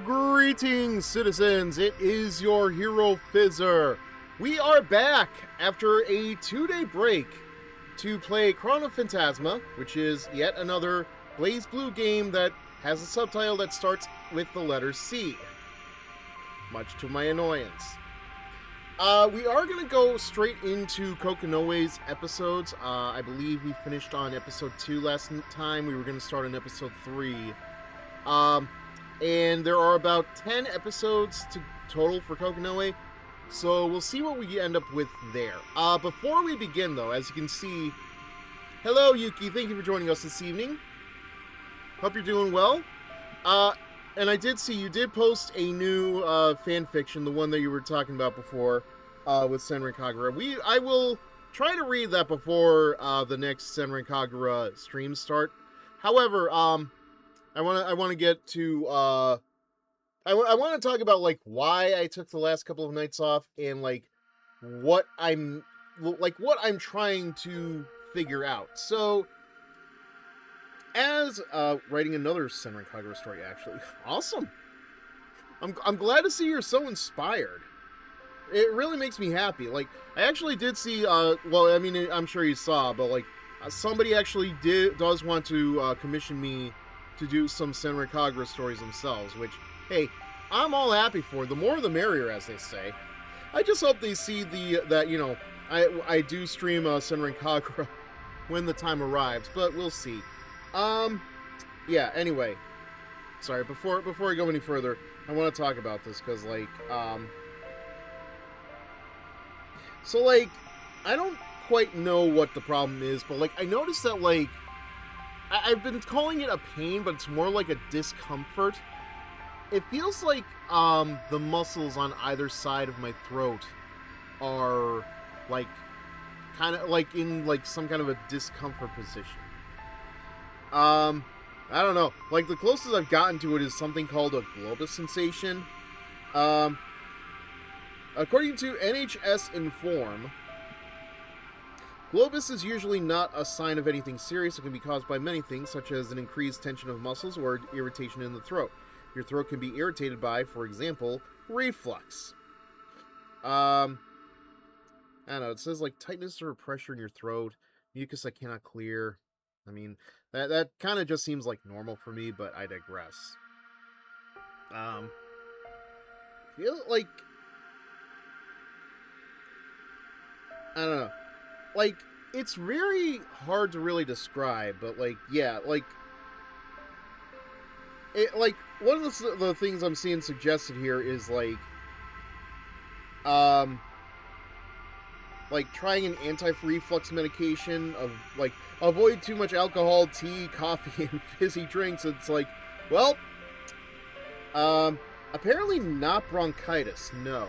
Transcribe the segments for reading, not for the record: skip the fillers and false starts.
Greetings, citizens! It is your HeroFizzer. We are back after a 2-day break to play Chronophantasma, which is yet another Blazblue game that has a subtitle that starts with the letter C, much to my annoyance. We are going to go straight into Kokonoe's episodes. I believe we finished on episode 2 last time. We were going to start on episode 3. And there are about 10 episodes total for Kokonoe, so we'll see what we end up with there. Before we begin, though, as you can see, hello, Yuki, thank you for joining us this evening. Hope you're doing well. And I did see you did post a new fanfiction, the one that you were talking about before, with Senran Kagura. I will try to read that before the next Senran Kagura streams start. However, I want to get to I want to talk about like why I took the last couple of nights off and like what I'm trying to figure out. So as writing another Senran Kagura story, actually. Awesome. I'm glad to see you're so inspired. It really makes me happy. Like I actually did see well, I mean I'm sure you saw, but like somebody actually does want to commission me to do some Senran Kagura stories themselves, which, hey, I'm all happy for. The more the merrier, as they say. I just hope they see that, you know, I do stream Senran Kagura when the time arrives, but we'll see. Yeah, anyway. Sorry, before I go any further, I want to talk about this, because, like, so, like, I don't quite know what the problem is, but, like, I noticed that, like, I've been calling it a pain, but it's more like a discomfort. It feels like the muscles on either side of my throat are like kind of like in like some kind of a discomfort position. I don't know. Like the closest I've gotten to it is something called a globus sensation. According to NHS Inform, globus is usually not a sign of anything serious. It can be caused by many things, such as an increased tension of muscles or irritation in the throat. Your throat can be irritated by, for example, reflux. I don't know, it says like tightness or pressure in your throat, mucus that cannot clear. I mean, that kind of just seems like normal for me, but I digress. Feel like, I don't know. Like, it's very hard to really describe, but, like, yeah, like, it, like, one of the things I'm seeing suggested here is, like trying an anti-reflux medication of, like, avoid too much alcohol, tea, coffee, and fizzy drinks. It's like, well, apparently not bronchitis, no.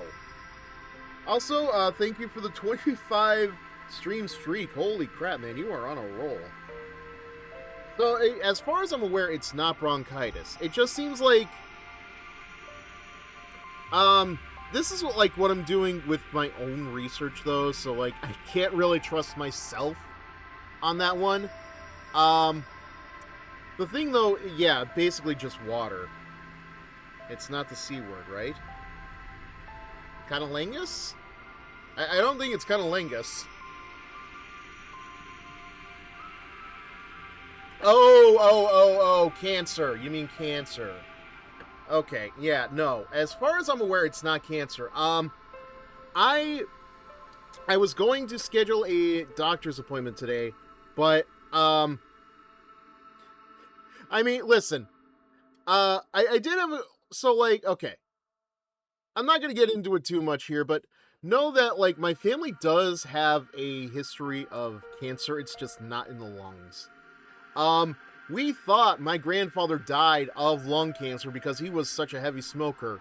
Also, thank you for the 25 stream streak. Holy crap, man, you are on a roll. So, as far as I'm aware, it's not bronchitis. It just seems like, this is what I'm doing with my own research, though, so, like, I can't really trust myself on that one. The thing, though, yeah, basically just water. It's not the C word, right? Cunnilingus? I don't think it's cunnilingus. Oh, cancer. You mean cancer. Okay, yeah, no. As far as I'm aware, it's not cancer. I was going to schedule a doctor's appointment today, but, I mean, listen. I did have a, so, like, okay. I'm not gonna get into it too much here, but know that, like, my family does have a history of cancer. It's just not in the lungs. We thought my grandfather died of lung cancer because he was such a heavy smoker.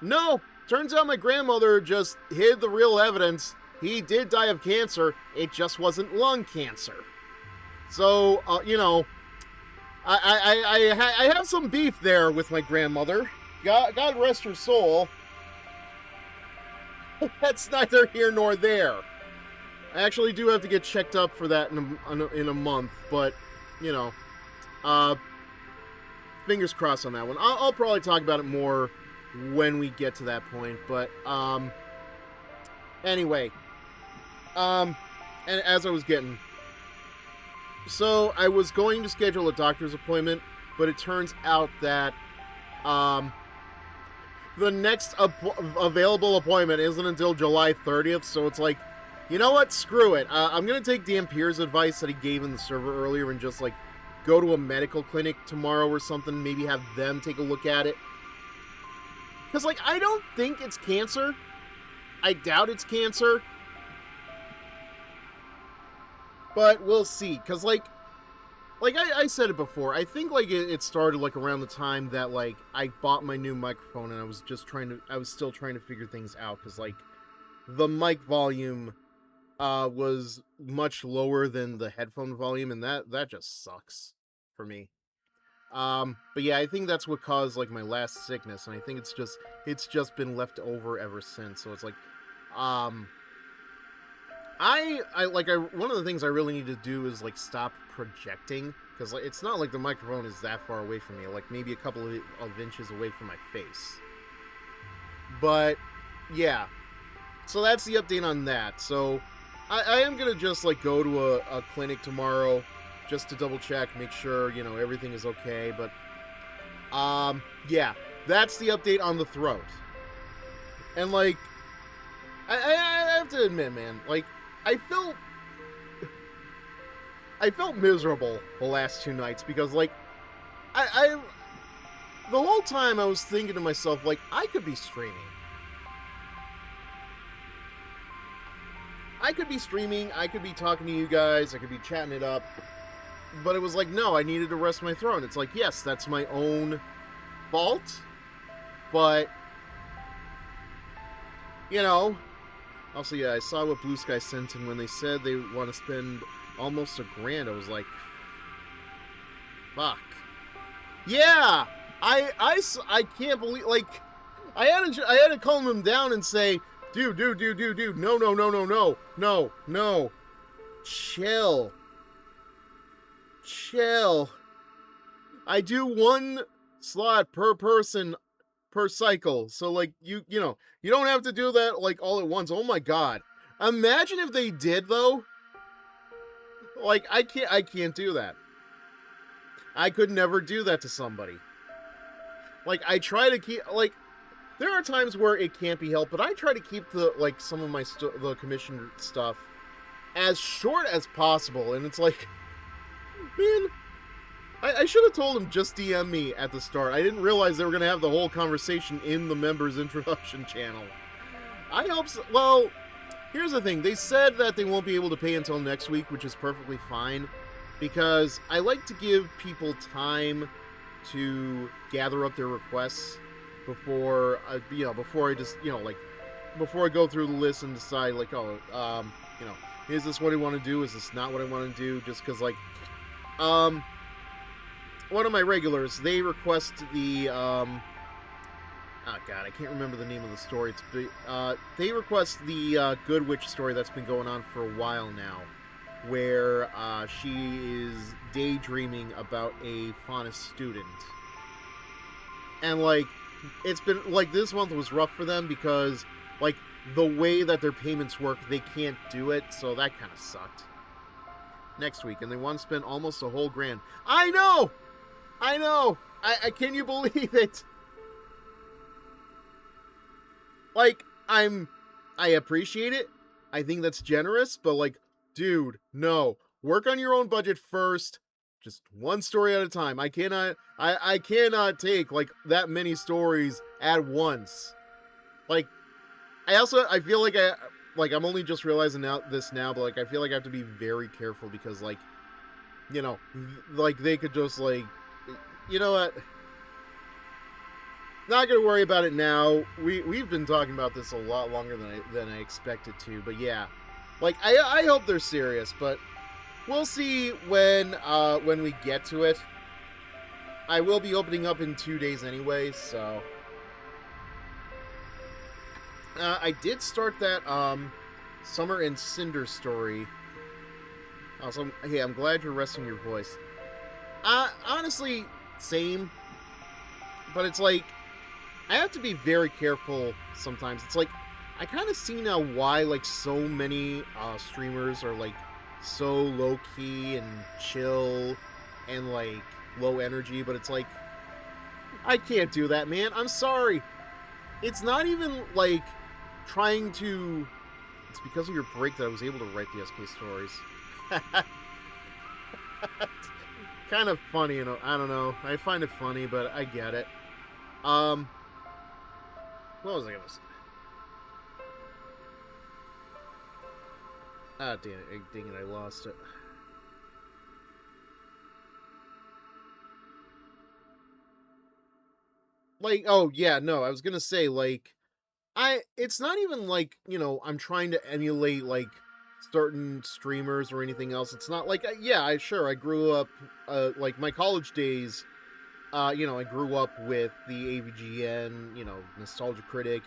No, turns out my grandmother just hid the real evidence. He did die of cancer, it just wasn't lung cancer. So, you know, I have some beef there with my grandmother. God rest her soul. That's neither here nor there. I actually do have to get checked up for that in a month, but, you know, fingers crossed on that one. I'll probably talk about it more when we get to that point, but, anyway, and as I was getting, so I was going to schedule a doctor's appointment, but it turns out that, the next available appointment isn't until July 30th, so it's like, you know what, screw it. I'm gonna take Dan Pierce's advice that he gave in the server earlier and just, like, go to a medical clinic tomorrow or something, maybe have them take a look at it. Because, like, I don't think it's cancer. I doubt it's cancer. But we'll see. Because, like I said it before, I think, like, it started, like, around the time that, like, I bought my new microphone and I was still trying to figure things out. Because, like, the mic volume was much lower than the headphone volume, and that just sucks for me. But yeah, I think that's what caused, like, my last sickness, and I think it's just been left over ever since. So it's like, one of the things I really need to do is, like, stop projecting, because, like, it's not like the microphone is that far away from me, like, maybe a couple of inches away from my face. But yeah, so that's the update on that. So I am gonna just, like, go to a clinic tomorrow just to double check, make sure, you know, everything is okay. But yeah, that's the update on the throat. And, like, I have to admit, man, like, I felt miserable the last 2 nights because, like, the whole time I was thinking to myself, like, I could be streaming. I could be talking to you guys, I could be chatting it up, but it was like, no, I needed to rest my throat. It's like, yes, that's my own fault, but, you know, also, yeah, I saw what Blue Sky sent, and when they said they want to spend almost $1,000, I was like, fuck. Yeah, I can't believe, like, I had to calm him down and say, dude, no, chill. I do 1 slot per person per cycle, so, like, you know, you don't have to do that, like, all at once. Oh my god. Imagine if they did, though. Like, I can't do that. I could never do that to somebody. Like, I try to keep, like, there are times where it can't be helped, but I try to keep the, like, some of my the commission stuff as short as possible, and it's like, man, I should have told him just DM me at the start. I didn't realize they were going to have the whole conversation in the members introduction channel. I hope so. Well, here's the thing. They said that they won't be able to pay until next week, which is perfectly fine, because I like to give people time to gather up their requests before I just, you know, like, before I go through the list and decide, like, oh, you know, is this what I want to do? Is this not what I want to do? Just because, like, one of my regulars, they request the, oh god, I can't remember the name of the story. They request the Good Witch story that's been going on for a while now, where she is daydreaming about a Fauna student. And, like, it's been, like, this month was rough for them because, like, the way that their payments work, they can't do it, so that kind of sucked. Next week, and they want to spend almost a whole $1,000. I know! I can you believe it? Like, I appreciate it. I think that's generous, but, like, dude, no. Work on your own budget first. Just 1 story at a time. I cannot take, like, that many stories at once. Like, I feel like I'm only just realizing this now, but, like, I feel like I have to be very careful because, like, you know, like, they could just, like, you know what? Not gonna worry about it now. We've been talking about this a lot longer than I expected to, but yeah. Like, I hope they're serious, but we'll see when we get to it. I will be opening up in 2 days anyway, so I did start that Summer and Cinder story. Also, hey, I'm glad you're resting your voice. Honestly, same. but it's like, I have to be very careful sometimes. It's like, I kind of see now why, like, so many streamers are, like, so low-key and chill and, like, low energy, but it's like, I can't do that, man. I'm sorry. It's not even, like, trying to... It's because of your break that I was able to write the SK stories. Kind of funny, you know. I don't know. I find it funny, but I get it. What was I gonna say? Ah, dang it, I lost it. Like, oh, yeah, no, I was gonna say, like, it's not even like, you know, I'm trying to emulate, like, certain streamers or anything else. It's not like, yeah, I grew up, like, my college days, you know, I grew up with the AVGN, you know, Nostalgia Critic,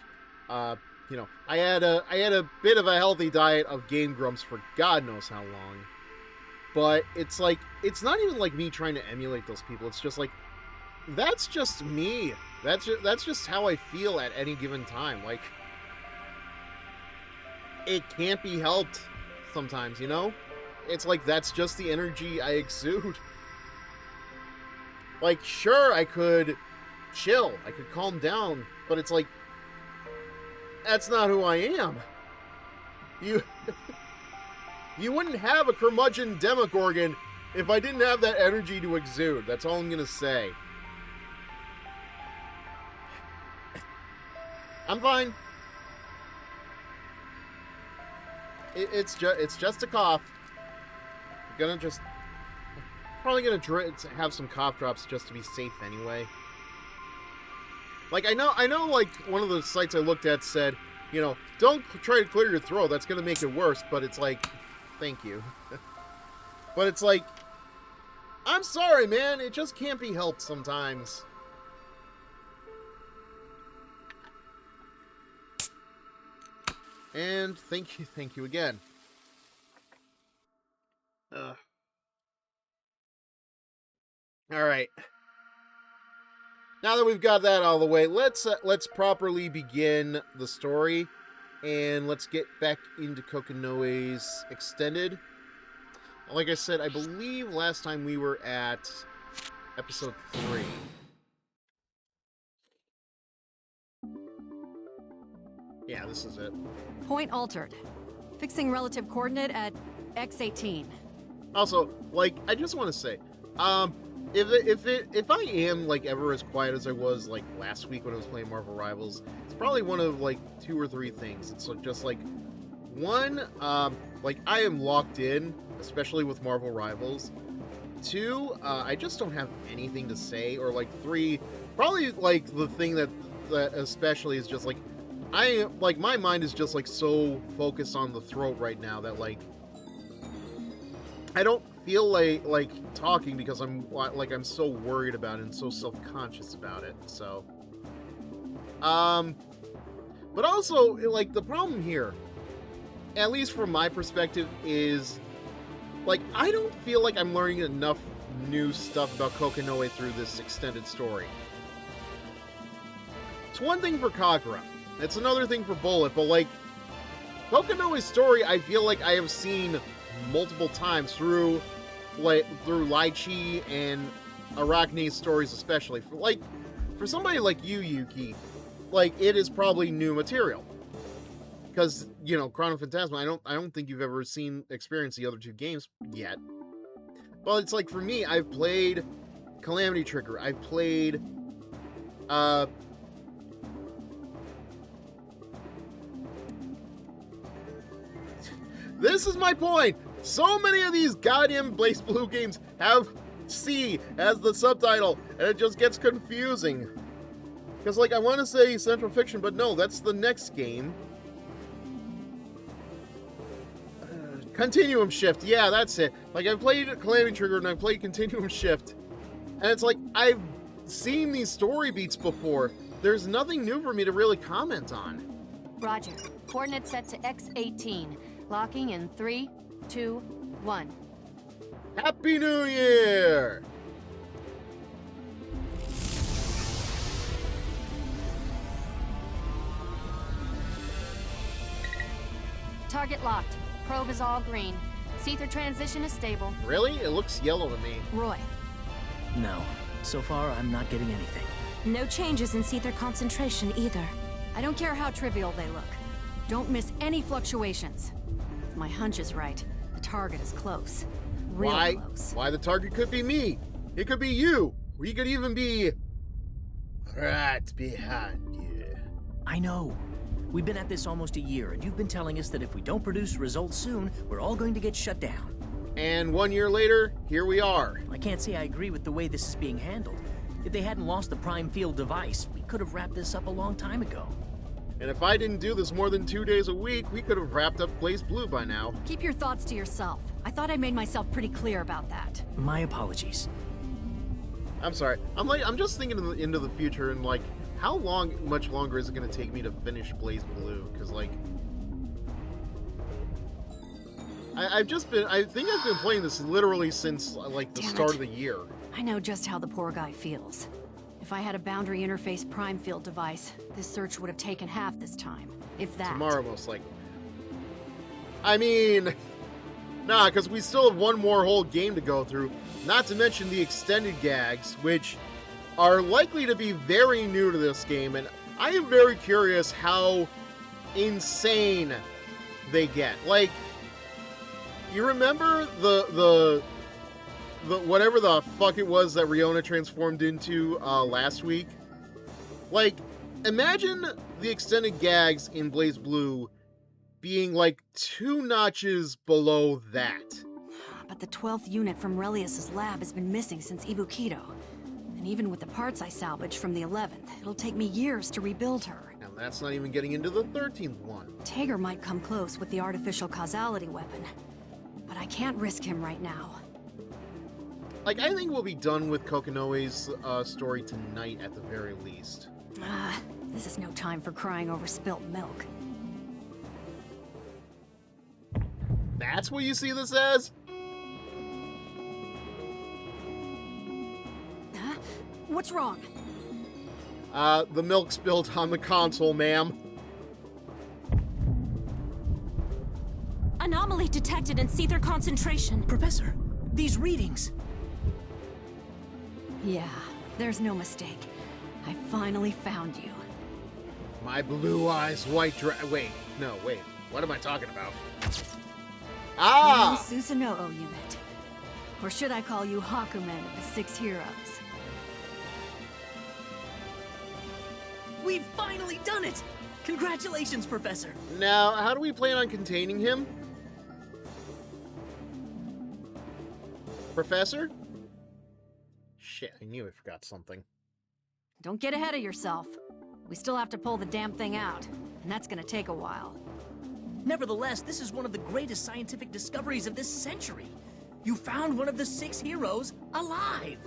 you know, I had a bit of a healthy diet of Game Grumps for God knows how long. But it's like, it's not even like me trying to emulate those people. It's just like, that's just me. That's just how I feel at any given time. Like, it can't be helped sometimes, you know? It's like, that's just the energy I exude. Like, sure, I could chill, I could calm down, but it's like, that's not who I am. You wouldn't have a curmudgeon Demogorgon if I didn't have that energy to exude. That's all I'm gonna say. I'm fine. It's just a cough. I'm gonna probably gonna have some cough drops just to be safe anyway. Like, I know, like, one of the sites I looked at said, you know, don't try to clear your throat, that's gonna make it worse, but it's like, thank you. But it's like, I'm sorry, man, it just can't be helped sometimes. And thank you again. Alright. Now that we've got that out of the way, let's properly begin the story, and let's get back into Kokonoe's Extended. Like I said, I believe last time we were at episode 3. Yeah, this is it. Point altered. Fixing relative coordinate at x18. Also, like, I just want to say, if I am, like, ever as quiet as I was, like, last week when I was playing Marvel Rivals, it's probably one of, like, 2 or 3 things. It's just, like, one, like, I am locked in, especially with Marvel Rivals. 2, I just don't have anything to say. Or, like, 3, probably, like, the thing that especially is just, like, my mind is just, like, so focused on the throat right now that, like, I don't feel like talking because I'm so worried about it and so self-conscious about it. So, but also, like, the problem here, at least from my perspective, is, like, I don't feel like I'm learning enough new stuff about Kokonoe through this extended story. It's one thing for Kagura, it's another thing for Bullet, but, like, Kokonoe's story, I feel like I have seen multiple times through Lychee and Arachne's stories, especially. For somebody like you, Yuki, like, it is probably new material. Because, you know, Chronophantasma, I don't think you've ever experienced the other 2 games yet. But it's like, for me, I've played Calamity Trigger, I've played, this is my point! So many of these goddamn Blazblue games have C as the subtitle, and it just gets confusing. Because, like, I want to say Central Fiction, but no, that's the next game. Continuum Shift, yeah, that's it. Like, I've played Calamity Trigger, and I've played Continuum Shift. And it's like, I've seen these story beats before. There's nothing new for me to really comment on. Roger. Coordinates set to x18. Locking in 3, 2, 1. Happy New Year! Target locked. Probe is all green. Seether transition is stable. Really? It looks yellow to me. Roy. No. So far, I'm not getting anything. No changes in Seether concentration either. I don't care how trivial they look. Don't miss any fluctuations. If my hunch is right, the target is close. Real close. Why the target could be me? It could be you. Or you could even be right behind you. I know. We've been at this almost a year, and you've been telling us that if we don't produce results soon, we're all going to get shut down. And 1 year later, here we are. I can't say I agree with the way this is being handled. If they hadn't lost the Prime Field device, we could have wrapped this up a long time ago. And if I didn't do this more than 2 days a week, we could have wrapped up Blazblue by now. Keep your thoughts to yourself. I thought I made myself pretty clear about that. My apologies. I'm sorry. I'm just thinking into the future and like, how much longer is it going to take me to finish Blazblue? Because like, I think I've been playing this literally since like the start of the year. I know just how the poor guy feels. If I had a boundary interface prime field device, this search would have taken half this time, if that. Tomorrow, most likely. I mean, nah, because we still have one more whole game to go through. Not to mention the extended gags, which are likely to be very new to this game, and I am very curious how insane they get. Like, you remember the whatever the fuck it was that Riona transformed into last week? Like, imagine the extended gags in Blazblue being like 2 notches below that. But the 12th unit from Relius's lab has been missing since Ibukido. And even with the parts I salvaged from the 11th, it'll take me years to rebuild her. And that's not even getting into the 13th one. Tager might come close with the artificial causality weapon. But I can't risk him right now. Like, I think we'll be done with Kokonoe's story tonight at the very least. This is no time for crying over spilt milk. That's what you see this as? Huh? What's wrong? The milk spilled on the console, ma'am. Anomaly detected in Seether concentration. Professor, these readings. Yeah, there's no mistake. I finally found you. My blue eyes, white wait, what am I talking about? Ah! Susanoo unit. Or should I call you Hakumen of the 6 heroes? We've finally done it! Congratulations, Professor! Now, how do we plan on containing him? Professor? Shit, I knew I forgot something. Don't get ahead of yourself. We still have to pull the damn thing out, and that's gonna take a while. Nevertheless, this is one of the greatest scientific discoveries of this century. You found one of the 6 heroes alive!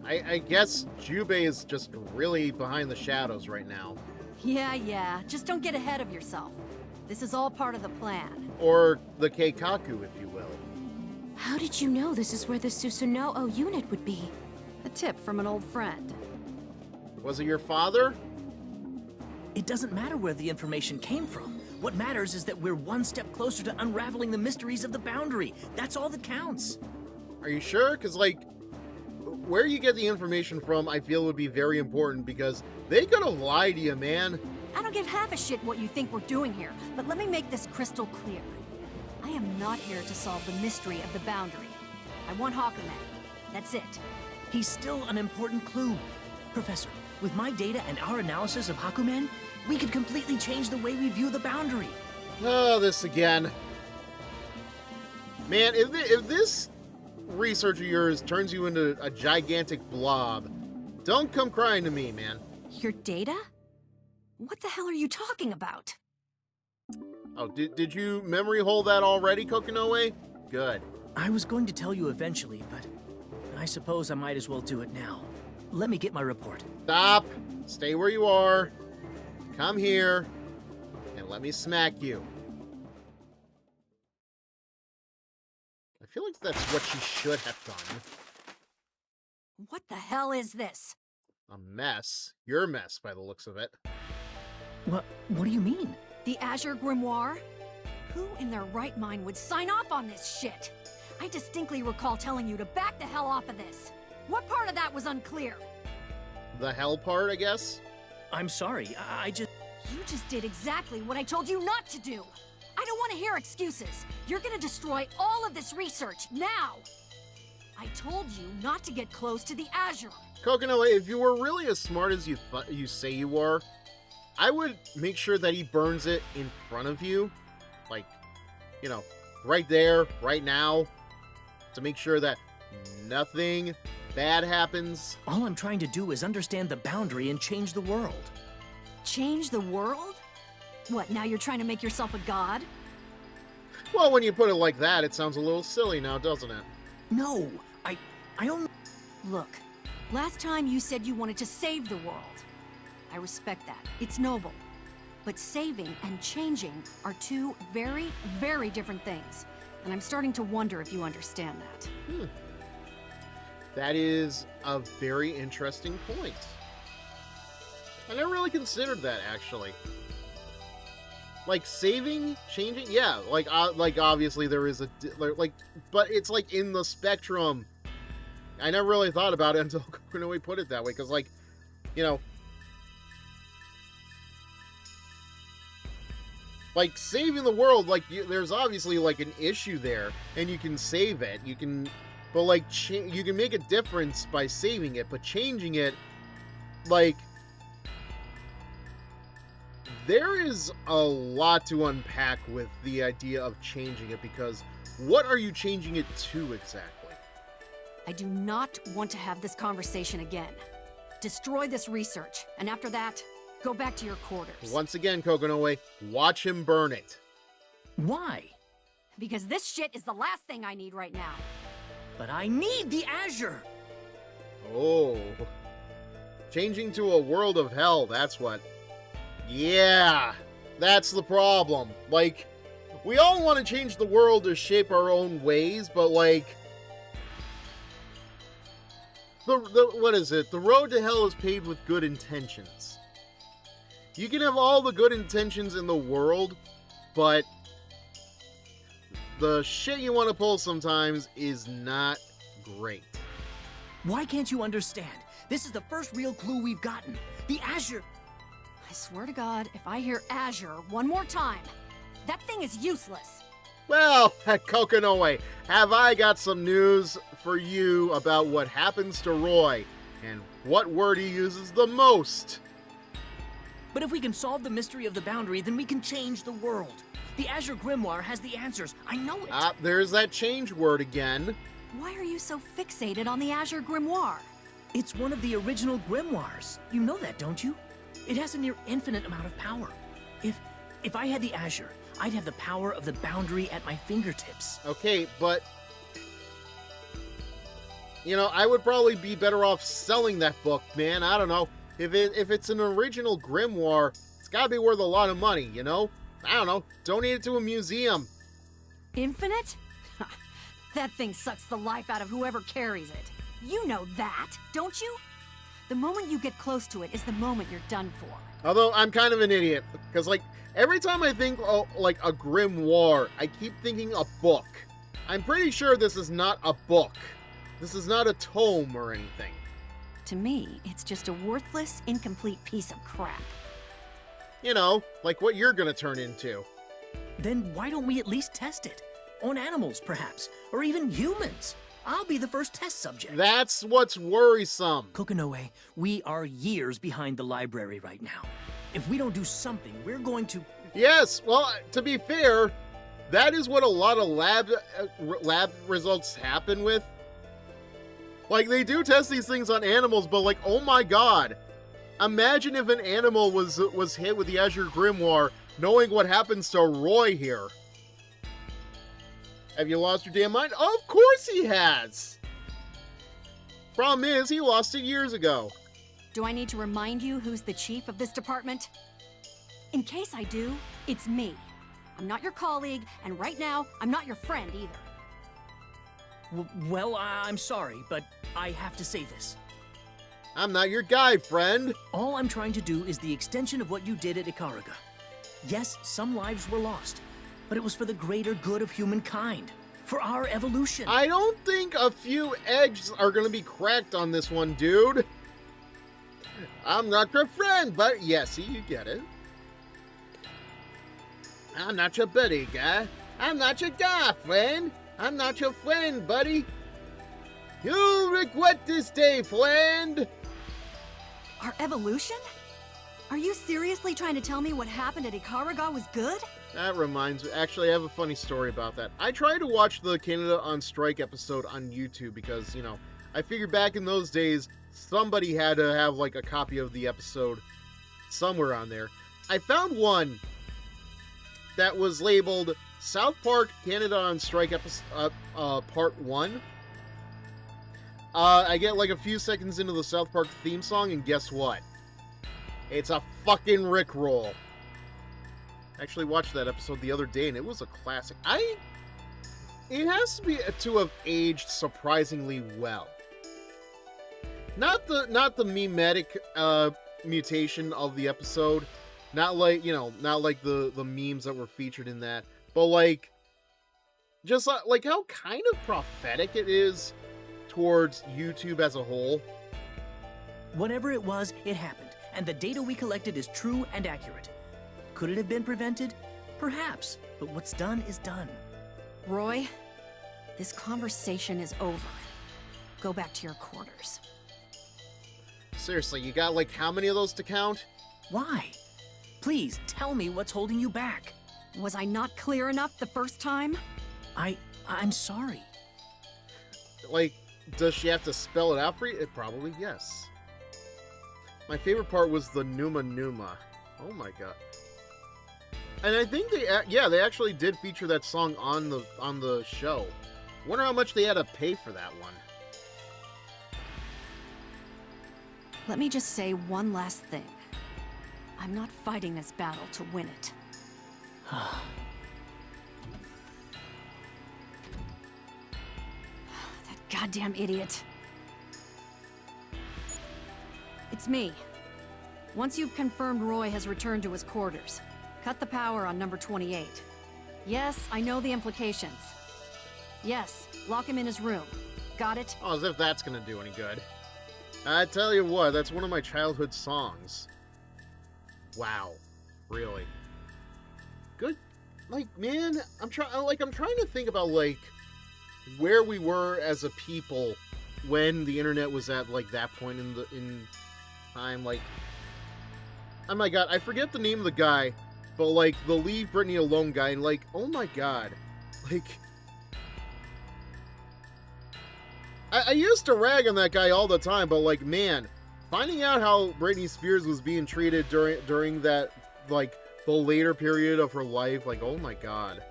I guess Jubei is just really behind the shadows right now. Yeah, just don't get ahead of yourself. This is all part of the plan. Or the Keikaku, if you will. How did you know this is where the Susanoo unit would be? A tip from an old friend. Was it your father? It doesn't matter where the information came from. What matters is that we're one step closer to unraveling the mysteries of the boundary. That's all that counts. Are you sure? Because, like, where you get the information from, I feel would be very important, because they could have lied to you, man. I don't give half a shit what you think we're doing here, but let me make this crystal clear. I am not here to solve the mystery of the boundary. I want Hakumen. That's it. He's still an important clue. Professor, with my data and our analysis of Hakumen, we could completely change the way we view the boundary. Oh, this again. Man, if this research of yours turns you into a gigantic blob, don't come crying to me, man. Your data? What the hell are you talking about? Oh, did you memory hold that already, Kokonoe? Good. I was going to tell you eventually, but I suppose I might as well do it now. Let me get my report. Stop. Stay where you are. Come here, and let me smack you. I feel like that's what she should have done. What the hell is this? A mess. Your mess, by the looks of it. What do you mean? The Azure Grimoire? Who in their right mind would sign off on this shit? I distinctly recall telling you to back the hell off of this. What part of that was unclear? The hell part, I guess? I'm sorry, I just... You just did exactly what I told you not to do. I don't want to hear excuses. You're gonna destroy all of this research, now! I told you not to get close to the Azure. Kokonoe, if you were really as smart as you say you are, I would make sure that he burns it in front of you. Like, you know, right there, right now, to make sure that nothing bad happens. All I'm trying to do is understand the boundary and change the world. Change the world? What, now you're trying to make yourself a god? Well, when you put it like that, it sounds a little silly now, doesn't it? No, I only... Look, last time you said you wanted to save the world. I respect that. It's noble. But saving and changing are two very, very different things. And I'm starting to wonder if you understand that. That is a very interesting point. I never really considered that, actually. Like, saving, changing, yeah, like obviously there is a, like, but it's like in the spectrum. I never really thought about it until Kokonoe put it that way, because, like, you know, like, saving the world, like, there's obviously, like, an issue there, and you can save it, you can, but, like, you can make a difference by saving it, but changing it, like, there is a lot to unpack with the idea of changing it, because what are you changing it to exactly? I do not want to have this conversation again. Destroy this research, and after that, go back to your quarters. Once again, Kokonoe, watch him burn it. Why? Because this shit is the last thing I need right now. But I need the Azure! Oh. Changing to a world of hell, that's what. Yeah, that's the problem. Like, we all want to change the world to shape our own ways, but, like, what is it? The road to hell is paved with good intentions. You can have all the good intentions in the world, but the shit you want to pull sometimes is not great. Why can't you understand? This is the first real clue we've gotten. The Azure... I swear to God, if I hear Azure one more time, that thing is useless. Well, Kokonoe, have I got some news for you about what happens to Roy, and what word he uses the most. But if we can solve the mystery of the boundary, then we can change the world. The Azure Grimoire has the answers. I know it. There's that change word again. Why are you so fixated on the Azure Grimoire? It's one of the original grimoires. You know that, don't you? It has a near infinite amount of power. If I had the Azure, I'd have the power of the boundary at my fingertips. Okay, but you know, I would probably be better off selling that book, man. I don't know. If it's an original grimoire, it's gotta be worth a lot of money, you know? I don't know. Donate it to a museum. Infinite? That thing sucks the life out of whoever carries it. You know that, don't you? The moment you get close to it is the moment you're done for. Although, I'm kind of an idiot. Because, like, every time I think, like, a grimoire, I keep thinking a book. I'm pretty sure this is not a book. This is not a tome or anything. To me, it's just a worthless, incomplete piece of crap. You know, like what you're gonna turn into. Then why don't we at least test it? On animals, perhaps. Or even humans. I'll be the first test subject. That's what's worrisome. Kokonoe, we are years behind the library right now. If we don't do something, we're going to... Yes, well, to be fair, that is what a lot of lab results happen with. Like, they do test these things on animals, but like, oh my god. Imagine if an animal was hit with the Azure Grimoire, knowing what happens to Roy here. Have you lost your damn mind? Of course he has! Problem is, he lost it years ago. Do I need to remind you who's the chief of this department? In case I do, it's me. I'm not your colleague, and right now, I'm not your friend either. Well, I'm sorry, but I have to say this. I'm not your guy, friend. All I'm trying to do is the extension of what you did at Ikaraga. Yes, some lives were lost, but it was for the greater good of humankind, for our evolution. I don't think a few eggs are gonna be cracked on this one, dude. I'm not your friend, but yeah, see, you get it. I'm not your buddy, guy. I'm not your guy, friend. I'm not your friend, buddy. You'll regret this day, friend. Our evolution? Are you seriously trying to tell me what happened at Ikaraga was good? That reminds me. Actually, I have a funny story about that. I tried to watch the Canada on Strike episode on YouTube because, you know, I figured back in those days, somebody had to have, like, a copy of the episode somewhere on there. I found one that was labeled South Park Canada on Strike episode, Part 1. I get, like, a few seconds into the South Park theme song, and guess what? It's a fucking Rickroll. I actually watched that episode the other day, and it was a classic. It has to be to have aged surprisingly well. Not the memetic mutation of the episode, not like, you know, not like the memes that were featured in that, but like just like how kind of prophetic it is towards YouTube as a whole. Whatever it was, it happened, and the data we collected is true and accurate. Could it have been prevented? Perhaps, but what's done is done. Roy, this conversation is over. Go back to your quarters. Seriously, you got like how many of those to count? Why? Please, tell me what's holding you back. Was I not clear enough the first time? I'm sorry. Like, does she have to spell it out for you? Probably, yes. My favorite part was the Numa Numa. Oh my god. And I think they actually did feature that song on the show. Wonder how much they had to pay for that one. Let me just say one last thing. I'm not fighting this battle to win it. That goddamn idiot. It's me. Once you've confirmed Roy has returned to his quarters, cut the power on number 28. Yes, I know the implications. Yes, lock him in his room. Got it? Oh, as if that's gonna do any good. I tell you what, that's one of my childhood songs. Wow. Really. Good. Like, man, I'm trying to think about, like, where we were as a people when the internet was at, like, that point in time. Like, oh my god, I forget the name of the guy, but, like, the Leave Britney Alone guy, and, like, oh my god. Like, I used to rag on that guy all the time, but, like, man, finding out how Britney Spears was being treated during that, like, the later period of her life, like, oh my god.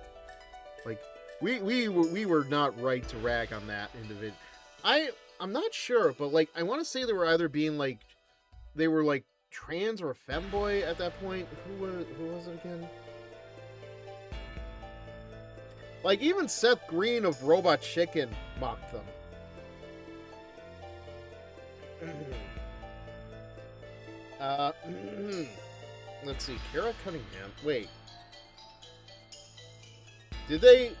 Like, we were not right to rag on that individual. I'm not sure, but, like, I want to say they were either being, like, they were, like, trans or a femboy at that point. Who was it again? Like, even Seth Green of Robot Chicken mocked them. Let's see, Kara Cunningham. Wait. Did they...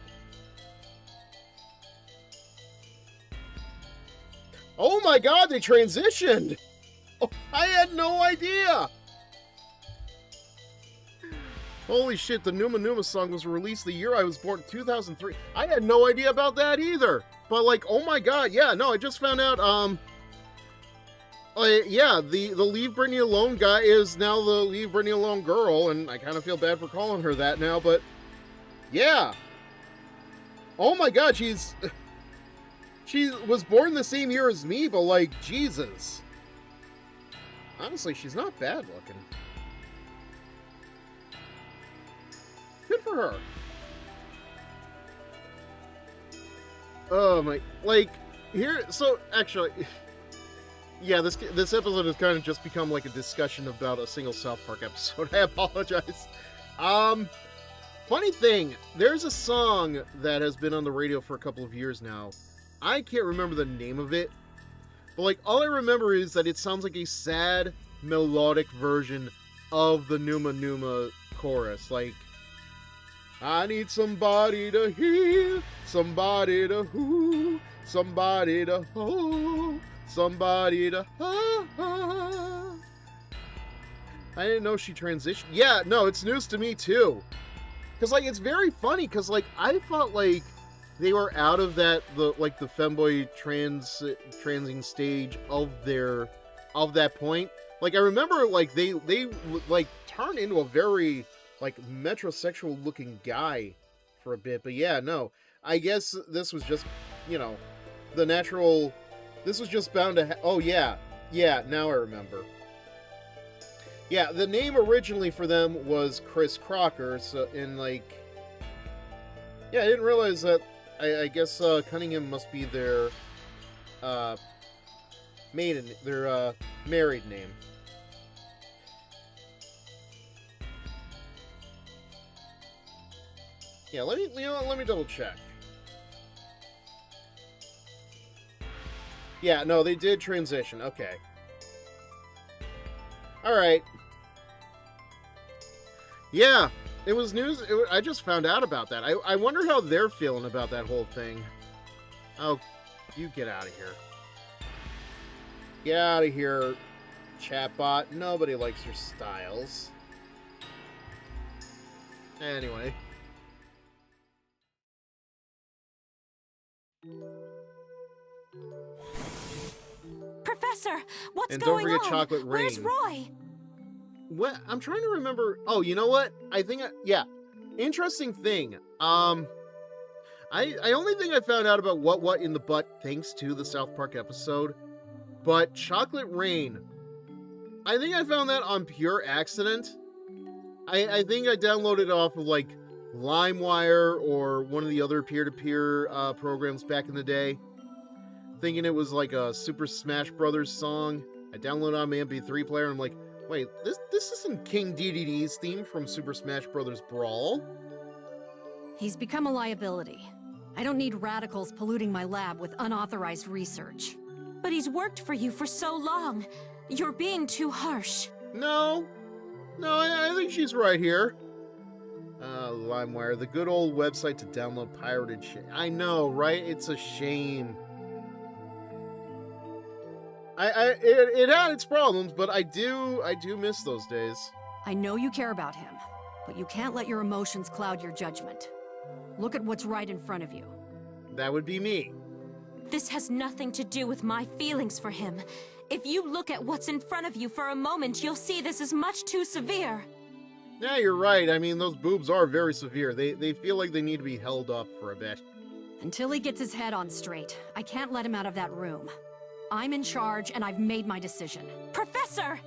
Oh my god, they transitioned! Oh, I had no idea! Holy shit, the Numa Numa song was released the year I was born, 2003. I had no idea about that either! But, like, oh my god, yeah, no, I just found out, yeah, the Leave Britney Alone guy is now the Leave Britney Alone girl, and I kind of feel bad for calling her that now, but yeah. Oh my god, she was born the same year as me, but, like, Jesus. Honestly, she's not bad looking. Good for her. Oh my, like, here, so, actually... Yeah, this episode has kind of just become like a discussion about a single South Park episode. I apologize. Funny thing, there's a song that has been on the radio for a couple of years now. I can't remember the name of it, But, like, all I remember is that it sounds like a sad, melodic version of the Numa Numa chorus. Like, I need somebody to heal, somebody to who, somebody to ho, somebody to ha. I didn't know she transitioned. Yeah, no, it's news to me too. Because, like, it's very funny, because, like, I thought, like, they were out of that, the femboy transing stage of that point. Like, I remember, like, they like, turned into a very, like, metrosexual looking guy for a bit. But yeah, no, I guess this was just, you know, the natural, this was just bound to oh yeah, now I remember. Yeah, the name originally for them was Chris Crocker, so, and, like, yeah, I didn't realize that, I guess, Cunningham must be their, married name. Yeah, let me double check. Yeah, no, they did transition, okay. Alright. Yeah, it was news. I just found out about that. I wonder how they're feeling about that whole thing. Oh, you get out of here. Get out of here, chatbot. Nobody likes your styles. Anyway. Professor, what's And going don't forget on? Chocolate Rain. Where's Roy? What? I'm trying to remember. Oh, you know what? I think, yeah. Interesting thing. I only think I found out about what in the butt thanks to the South Park episode, but Chocolate Rain, I think I found that on pure accident. I think I downloaded it off of, like, LimeWire or one of the other peer-to-peer programs back in the day, thinking it was like a Super Smash Brothers song. I downloaded it on my MP3 player, and I'm like, wait, this isn't King DDD's theme from Super Smash Bros. Brawl? He's become a liability. I don't need radicals polluting my lab with unauthorized research. But he's worked for you for so long. You're being too harsh. No, I think she's right here. LimeWire, the good old website to download pirated shit. I know, right? It's a shame. It had its problems, but I do miss those days. I know you care about him, but you can't let your emotions cloud your judgment. Look at what's right in front of you. That would be me. This has nothing to do with my feelings for him. If you look at what's in front of you for a moment, you'll see this is much too severe. Yeah, you're right. I mean, those boobs are very severe. They feel like they need to be held up for a bit. Until he gets his head on straight, I can't let him out of that room. I'm in charge, and I've made my decision. Professor!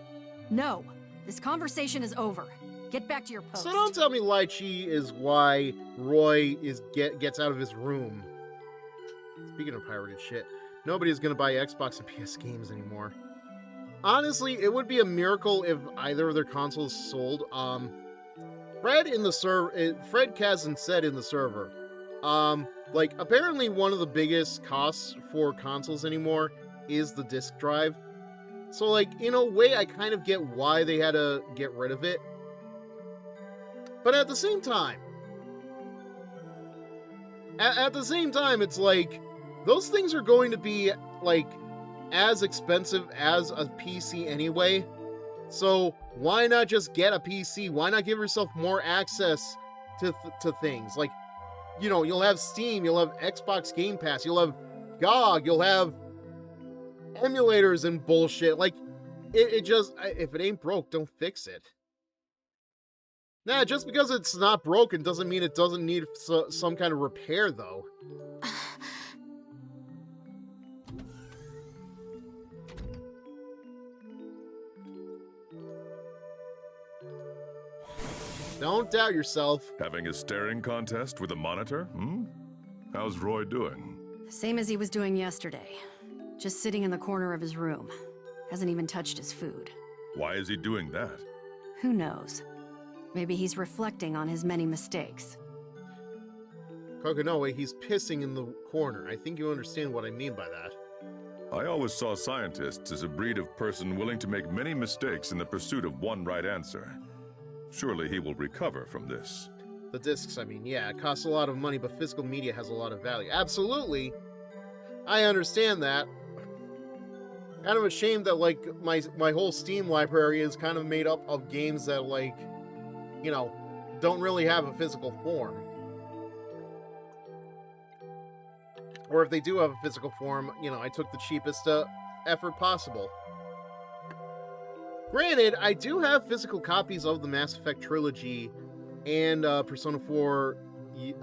No, this conversation is over. Get back to your post. So don't tell me Lychee is why Roy gets out of his room. Speaking of pirated shit, nobody's gonna buy Xbox and PS games anymore. Honestly, it would be a miracle if either of their consoles sold. Fred Kazan said in the server, like, apparently one of the biggest costs for consoles anymore is the disk drive. So, like, in a way, I kind of get why they had to get rid of it. But at the same time, it's like, those things are going to be, like, as expensive as a PC anyway. So why not just get a PC? Why not give yourself more access to things? Like, you know, you'll have Steam, you'll have Xbox Game Pass, you'll have GOG, you'll have emulators and bullshit. Like, it just, if it ain't broke, don't fix it. Nah, just because it's not broken doesn't mean it doesn't need some kind of repair, though. Don't doubt yourself. Having a staring contest with a monitor, How's Roy doing? Same as he was doing yesterday. Just sitting in the corner of his room. Hasn't even touched his food. Why is he doing that? Who knows? Maybe he's reflecting on his many mistakes. Kokonoe, he's pissing in the corner. I think you understand what I mean by that. I always saw scientists as a breed of person willing to make many mistakes in the pursuit of one right answer. Surely he will recover from this. The discs, I mean, yeah, it costs a lot of money, but physical media has a lot of value. Absolutely. I understand that. Kind of ashamed that, like, my whole Steam library is kind of made up of games that, like, you know, don't really have a physical form. Or if they do have a physical form, you know, I took the cheapest effort possible. Granted, I do have physical copies of the Mass Effect trilogy and Persona 4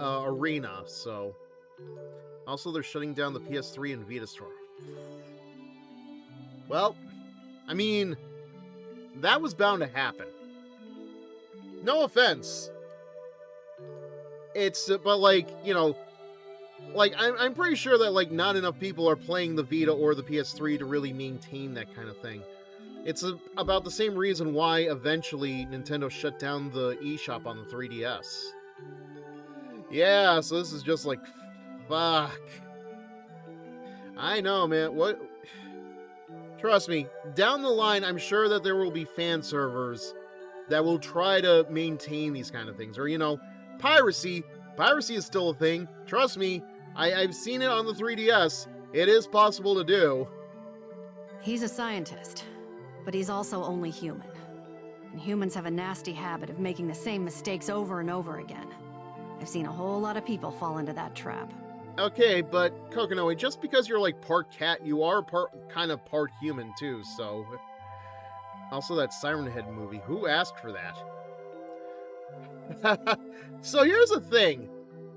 Arena, so... Also, they're shutting down the PS3 and Vita store. Well, I mean, that was bound to happen. No offense. It's, but like, you know, like, I'm pretty sure that, like, not enough people are playing the Vita or the PS3 to really maintain that kind of thing. It's about the same reason why eventually Nintendo shut down the eShop on the 3DS. Yeah, so this is just like, fuck. I know, man. What? Trust me, down the line, I'm sure that there will be fan servers that will try to maintain these kind of things. Or, you know, piracy. Piracy is still a thing. Trust me, I've seen it on the 3DS. It is possible to do. He's a scientist, but he's also only human. And humans have a nasty habit of making the same mistakes over and over again. I've seen a whole lot of people fall into that trap. Okay, but Kokonoe, just because you're like part cat, you are kind of part human too, so... Also that Siren Head movie, who asked for that? So here's the thing.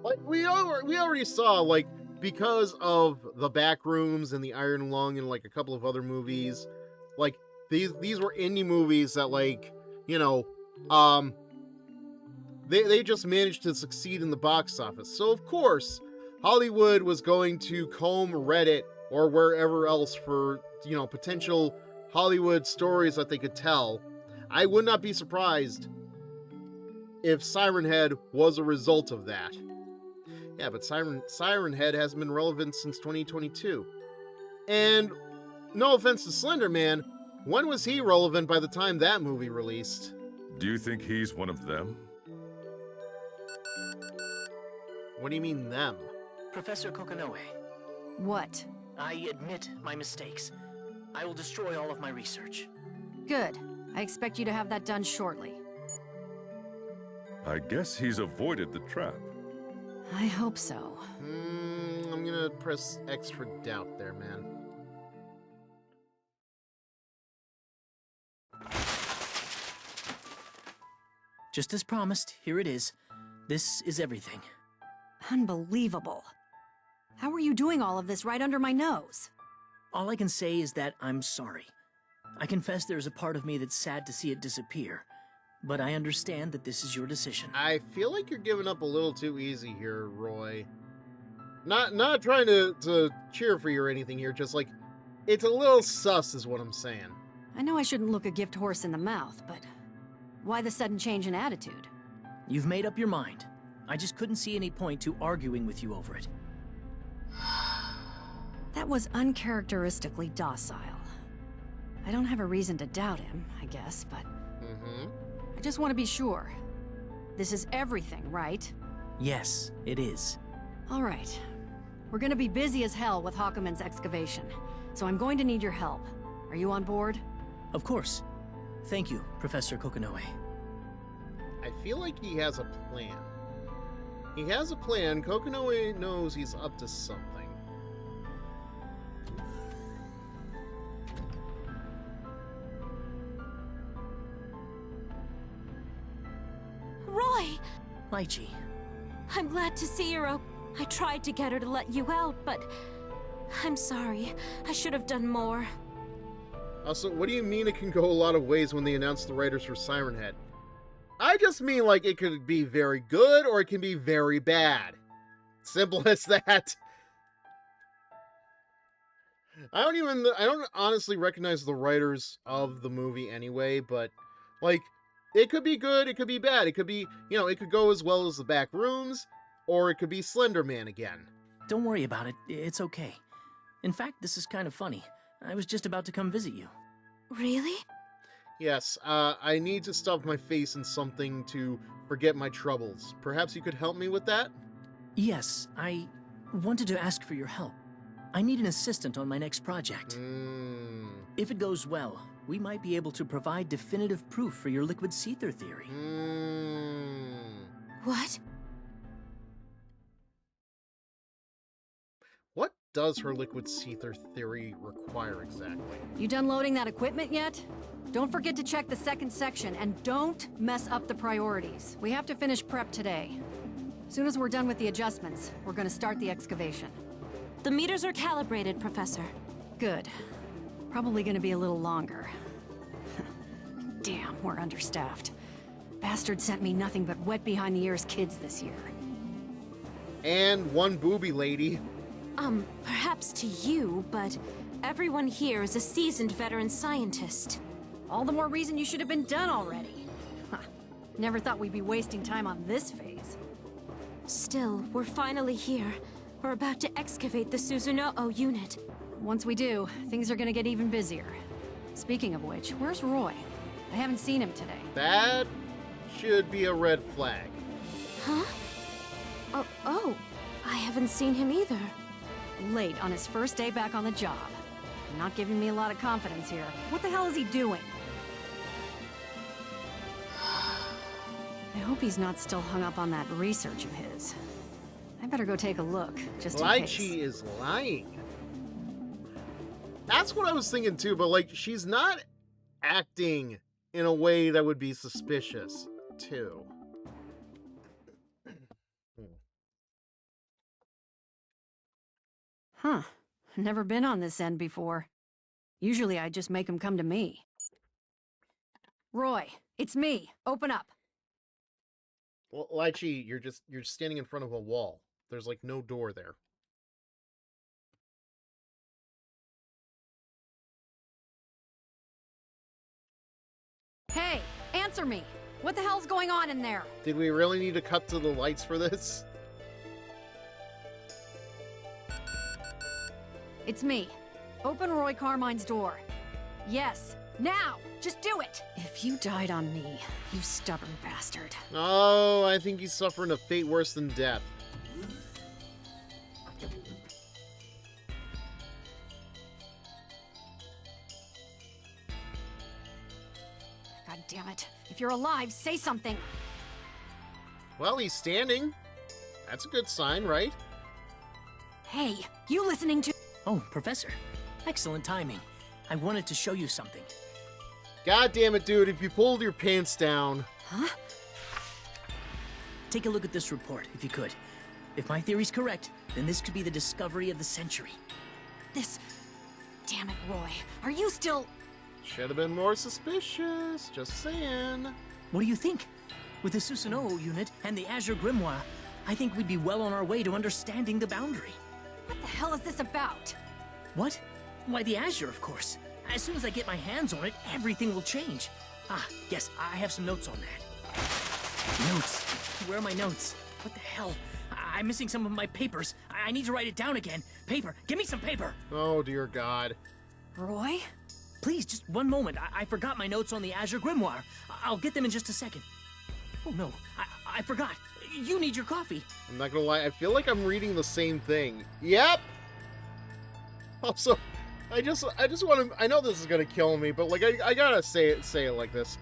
Like, we already saw, like, because of the Backrooms and the Iron Lung and, like, a couple of other movies, like, these were indie movies that, like, you know, they just managed to succeed in the box office. So, of course, Hollywood was going to comb Reddit or wherever else for, you know, potential Hollywood stories that they could tell. I would not be surprised if Siren Head was a result of that. Yeah, but Siren Head hasn't been relevant since 2022. And no offense to Slender Man, when was he relevant by the time that movie released? Do you think he's one of them? What do you mean, them? Professor Kokonoe, What? I admit my mistakes. I will destroy all of my research. Good. I expect you to have that done shortly. I guess he's avoided the trap. I hope so. I'm gonna press X for doubt there, man. Just as promised, here it is. This is everything. Unbelievable. How are you doing all of this right under my nose? All I can say is that I'm sorry. I confess there's a part of me that's sad to see it disappear, but I understand that this is your decision. I feel like you're giving up a little too easy here, Roy. Not trying to cheer for you or anything here, just like, it's a little sus is what I'm saying. I know I shouldn't look a gift horse in the mouth, but why the sudden change in attitude? You've made up your mind. I just couldn't see any point to arguing with you over it. That was uncharacteristically docile. I don't have a reason to doubt him, I guess, but I just want to be sure. This is everything, right? Yes, it is. All right. We're gonna be busy as hell with Hawkeman's excavation, so I'm going to need your help. Are you on board? Of course. Thank you, Professor Kokonoe. I feel like he has a plan. He has a plan. Kokonoe knows he's up to something. Roy! Lychee. I'm glad to see you're I tried to get her to let you out, but I'm sorry. I should have done more. Also, what do you mean it can go a lot of ways when they announce the writers for Siren Head? I just mean, like, it could be very good or it can be very bad. Simple as that. I don't honestly recognize the writers of the movie anyway, but, like, it could be good, it could be bad. It could be, you know, it could go as well as the Backrooms, or it could be Slender Man again. Don't worry about it. It's okay. In fact, this is kind of funny. I was just about to come visit you. Really? Yes, I need to stuff my face in something to forget my troubles. Perhaps you could help me with that? Yes, I wanted to ask for your help. I need an assistant on my next project. If it goes well, we might be able to provide definitive proof for your liquid seether theory. What? What does her liquid seether theory require exactly? You done loading that equipment yet? Don't forget to check the second section, and don't mess up the priorities. We have to finish prep today. As soon as we're done with the adjustments, we're gonna start the excavation. The meters are calibrated, Professor. Good. Probably gonna be a little longer. Damn, we're understaffed. Bastard sent me nothing but wet behind the ears kids this year. And one booby lady. Perhaps to you, but everyone here is a seasoned veteran scientist. All the more reason you should have been done already. Huh. Never thought we'd be wasting time on this phase. Still, we're finally here. We're about to excavate the Susanoo unit. Once we do, things are gonna get even busier. Speaking of which, where's Roy? I haven't seen him today. That should be a red flag. Huh? Oh, I haven't seen him either. Late on his first day back on the job. Not giving me a lot of confidence here. What the hell is he doing? I hope he's not still hung up on that research of his. I better go take a look, just in Like case. she is lying. That's what I was thinking too, but like she's not acting in a way that would be suspicious too. Huh. Never been on this end before. Usually I just make him come to me. Roy, it's me. Open up. Well, Lychee, you're standing in front of a wall. There's like no door there. Hey, answer me. What the hell's going on in there? Did we really need to cut to the lights for this? It's me. Open Roy Carmine's door. Yes, now! Just do it! If you died on me, you stubborn bastard. Oh, I think he's suffering a fate worse than death. God damn it. If you're alive, say something. Well, he's standing. That's a good sign, right? Hey, you listening to— Oh, Professor. Excellent timing. I wanted to show you something. God damn it, dude, if you pulled your pants down. Huh? Take a look at this report, if you could. If my theory's correct, then this could be the discovery of the century. This— Damn it, Roy. Are you still— Should have been more suspicious, just saying. What do you think? With the Susanoo unit and the Azure Grimoire, I think we'd be well on our way to understanding the boundary. What the hell is this about? What? Why, the Azure, of course. As soon as I get my hands on it, everything will change. Ah, yes, I have some notes on that. Notes? Where are my notes? What the hell? I'm missing some of my papers. I need to write it down again. Paper! Give me some paper! Oh, dear God. Roy? Please, just one moment. I forgot my notes on the Azure Grimoire. I'll get them in just a second. Oh, no. I forgot. You need your coffee. I'm not gonna lie, I feel like I'm reading the same thing. Yep! Also, I just want to, I know this is gonna kill me, but like, I gotta say it like this.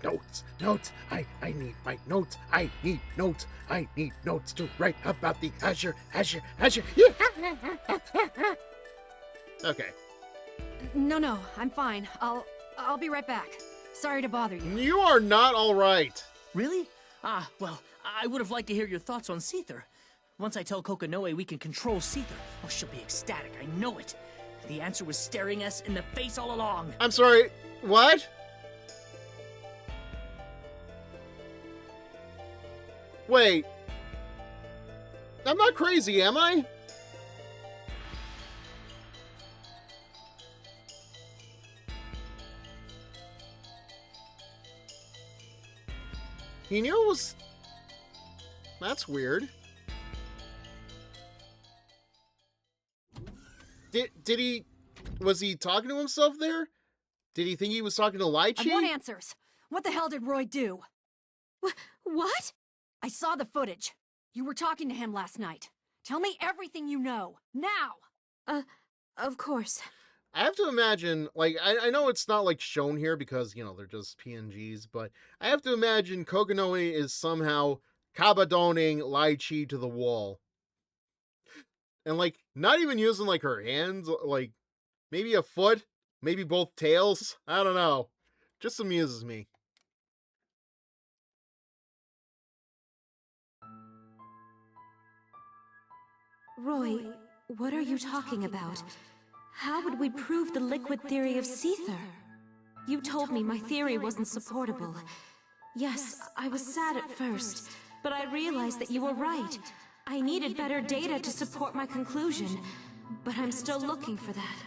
Notes, I need my notes, I need notes to write about the Azure. Okay. No, I'm fine. I'll be right back. Sorry to bother you. You are not alright. Really? Ah, well, I would have liked to hear your thoughts on Seether. Once I tell Kokonoe we can control Seether, oh, she'll be ecstatic, I know it. The answer was staring us in the face all along. I'm sorry, what? Wait. I'm not crazy, am I? He knew it was... That's weird. Did he... Was he talking to himself there? Did he think he was talking to Lychee? I want answers. What the hell did Roy do? What? I saw the footage. You were talking to him last night. Tell me everything you know, now! Of course. I have to imagine, like, I know it's not, like, shown here because, you know, they're just PNGs, but I have to imagine Kokonoe is somehow kabadoning Lychee to the wall. And, like, not even using, like, her hands, like, maybe a foot, maybe both tails, I don't know. Just amuses me. Roy, what are you talking about? How would we prove the liquid theory of Seether? You told me my theory wasn't supportable. Yes, I was sad at first, but I realized that you were right. I needed better data to support my conclusion, but I'm still looking for that.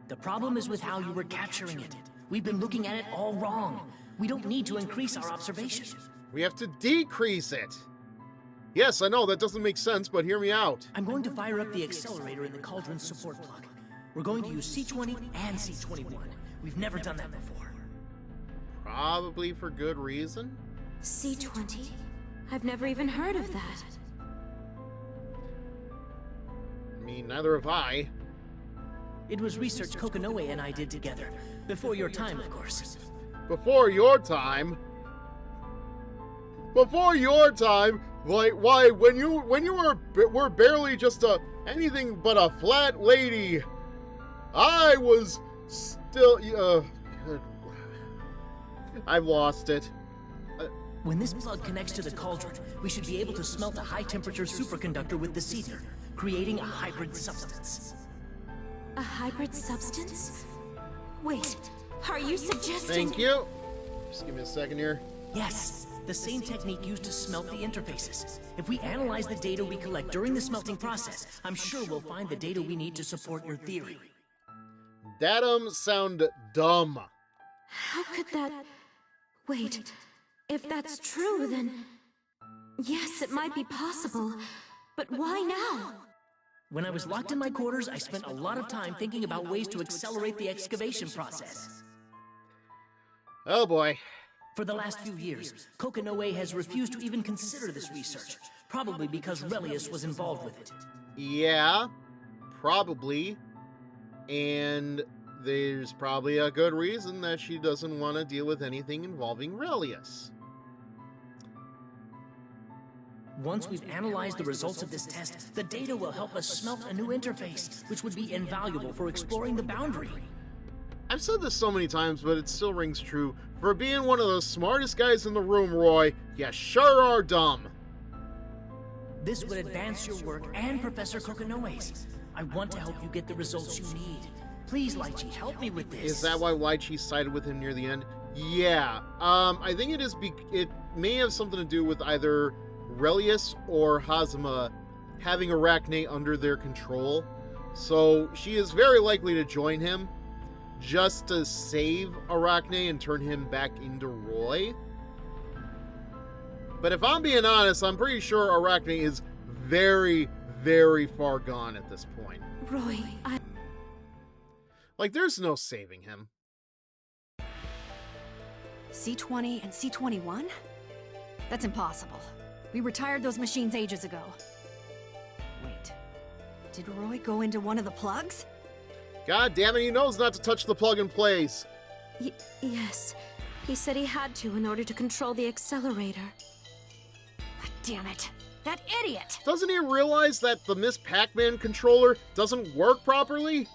The problem is with how you were capturing it. We've been looking at it all wrong. We don't need to increase our observation. We have to decrease it. Yes, I know, that doesn't make sense, but hear me out. I'm going to fire up the accelerator in the cauldron's support plug. We're going to use C20 and C21. We've never done that before. Probably for good reason. C20? I've never even heard of that. I mean, neither have I. It was research Kokonoe and I did together. Before your time, of course. Before your time? Before your time? Like, why, when you were barely just anything but a flat lady. I was still, I've lost it. When this plug connects to the cauldron, we should be able to smelt a high-temperature superconductor with the Seether, creating a hybrid substance. A hybrid substance? Wait, are you suggesting— Thank you. Just give me a second here. Yes, the same technique used to smelt the interfaces. If we analyze the data we collect during the smelting process, I'm sure we'll find the data we need to support your theory. That sound dumb. How could that— Wait, if that's true, then— Yes, it might be possible, but why now? When I was locked in my quarters, I spent a lot of time thinking about ways to accelerate the excavation process. Oh boy. For the last few years, Kokonoe has refused to even consider this research, probably because Relius was involved with it. Yeah, probably. And there's probably a good reason that she doesn't want to deal with anything involving Relius. Once we've analyzed the results of this test, the data will help us smelt a new interface, which would be invaluable for exploring the boundary. I've said this so many times, but it still rings true. For being one of the smartest guys in the room, Roy, you sure are dumb. This would advance your work and Professor Kokonoe's. I want to help you get the results you need. Please, Lychee, help me with this. Is that why Lychee sided with him near the end? Yeah. I think it may have something to do with either Relius or Hazama having Arachne under their control. So she is very likely to join him just to save Arachne and turn him back into Roy. But if I'm being honest, I'm pretty sure Arachne is very, very far gone at this point. Roy, Like, there's no saving him. C20 and C21? That's impossible. We retired those machines ages ago. Wait, did Roy go into one of the plugs? God damn it, he knows not to touch the plug and plays. Yes. He said he had to in order to control the accelerator. Damn it. That idiot! Doesn't he realize that the Miss Pac-Man controller doesn't work properly?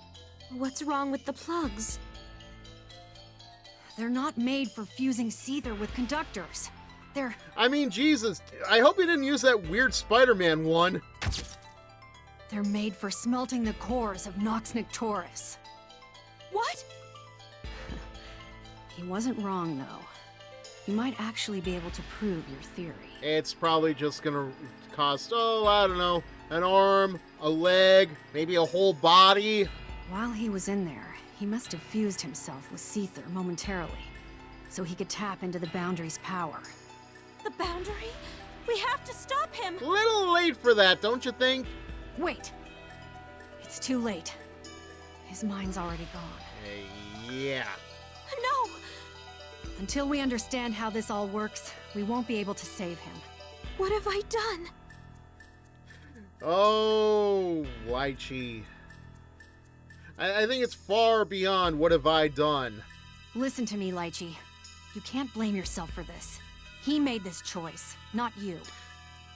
What's wrong with the plugs? They're not made for fusing Seether with conductors. I mean, Jesus, I hope he didn't use that weird Spider-Man one. They're made for smelting the cores of Nox Nictoris. What? He wasn't wrong, though. You might actually be able to prove your theory. It's probably just gonna cost, I don't know, an arm, a leg, maybe a whole body. While he was in there, he must have fused himself with Seether momentarily, so he could tap into the Boundary's power. The Boundary? We have to stop him! A little late for that, don't you think? Wait! It's too late. His mind's already gone. Yeah. No! Until we understand how this all works, we won't be able to save him. What have I done? Oh, Lychee. I think it's far beyond what have I done. Listen to me, Lychee. You can't blame yourself for this. He made this choice, not you.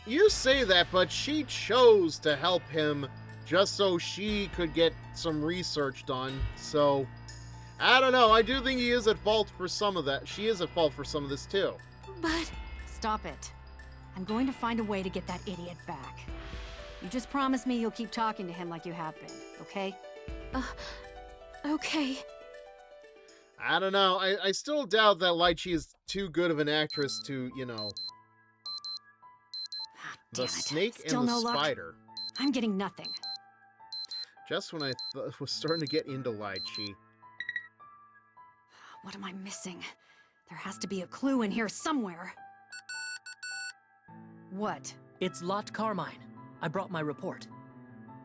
You say that, but she chose to help him just so she could get some research done. So, I don't know. I do think he is at fault for some of that. She is at fault for some of this, too. But... Stop it. I'm going to find a way to get that idiot back. You just promise me you'll keep talking to him like you have been, okay? Okay. I don't know. I still doubt that Lychee is too good of an actress to, you know... Damn The it. snake Still and the no luck? spider. I'm getting nothing. Just when I was starting to get into Lychee. What am I missing? There has to be a clue in here somewhere. What? It's Lot Carmine. I brought my report.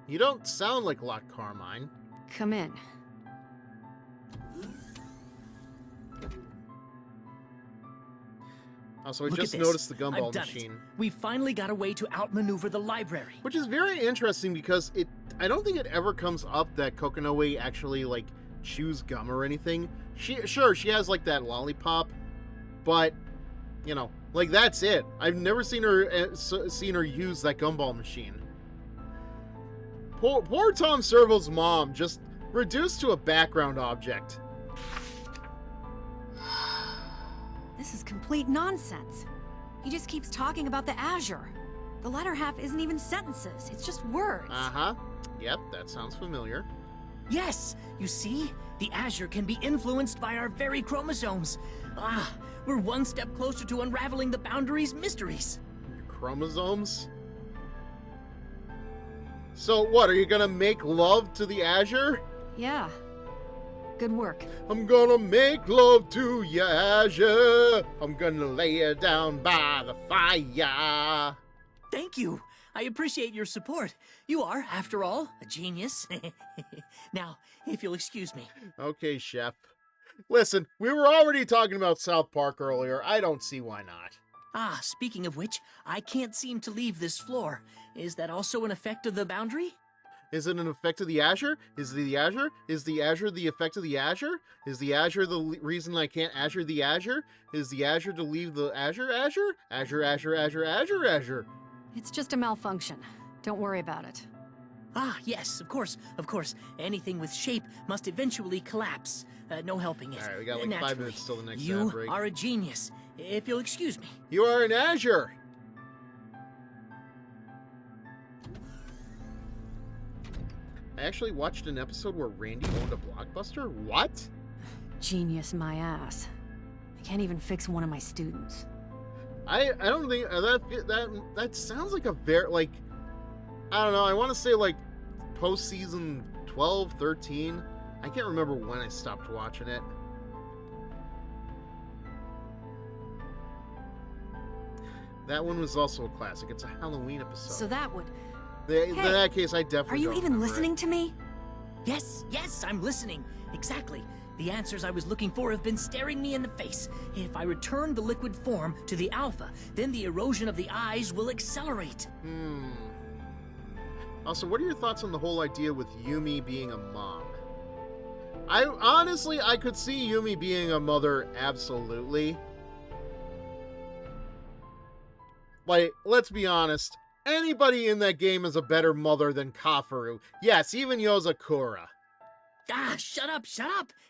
You don't sound like Lot Carmine. Come in. Also, I Look just at this. noticed the gumball I've done machine. It. We finally got a way to outmaneuver the library. Which is very interesting because I don't think it ever comes up that Kokonoe actually, like, chews gum or anything. She has, like, that lollipop, but, you know, like, that's it. I've never seen her use that gumball machine. Poor Tom Servo's mom, just reduced to a background object. This is complete nonsense. He just keeps talking about the Azure. The latter half isn't even sentences, it's just words. Uh-huh. Yep, that sounds familiar. Yes! You see? The Azure can be influenced by our very chromosomes. Ah, we're one step closer to unraveling the boundaries' mysteries. Your chromosomes? So what, are you gonna make love to the Azure? Yeah. Good work. I'm gonna make love to your Azure. I'm gonna lay it down by the fire. Thank you. I appreciate your support. You are, after all, a genius. Now, if you'll excuse me. Okay, Chef. Listen, we were already talking about South Park earlier. I don't see why not. Ah, speaking of which, I can't seem to leave this floor. Is that also an effect of the boundary? Is it an effect of the Azure? Is the Azure? Is the Azure the effect of the Azure? Is the Azure the reason I can't Azure the Azure? Is the Azure to leave the Azure? Azure? Azure, Azure, Azure, Azure, Azure. It's just a malfunction. Don't worry about it. Ah, yes, of course, of course. Anything with shape must eventually collapse. No helping it. All right, we got like 5 Naturally. minutes till the next ad You break. are a genius, if you'll excuse me. You are an Azure. I actually watched an episode where Randy owned a Blockbuster? What? Genius my ass. I can't even fix one of my students. I don't think that sounds like a very, like, I don't know, I want to say like post-season 12, 13. I can't remember when I stopped watching it. That one was also a classic. It's a Halloween episode. So that would... In Hey, that case, I definitely Are you don't even remember listening it. to me? Yes, I'm listening. Exactly. The answers I was looking for have been staring me in the face. If I return the liquid form to the alpha, then the erosion of the eyes will accelerate. Also, what are your thoughts on the whole idea with Yumi being a mom? I could see Yumi being a mother, absolutely. Like, let's be honest. Anybody in that game is a better mother than Kafaru. Yes, even Yozakura. Ah, shut up!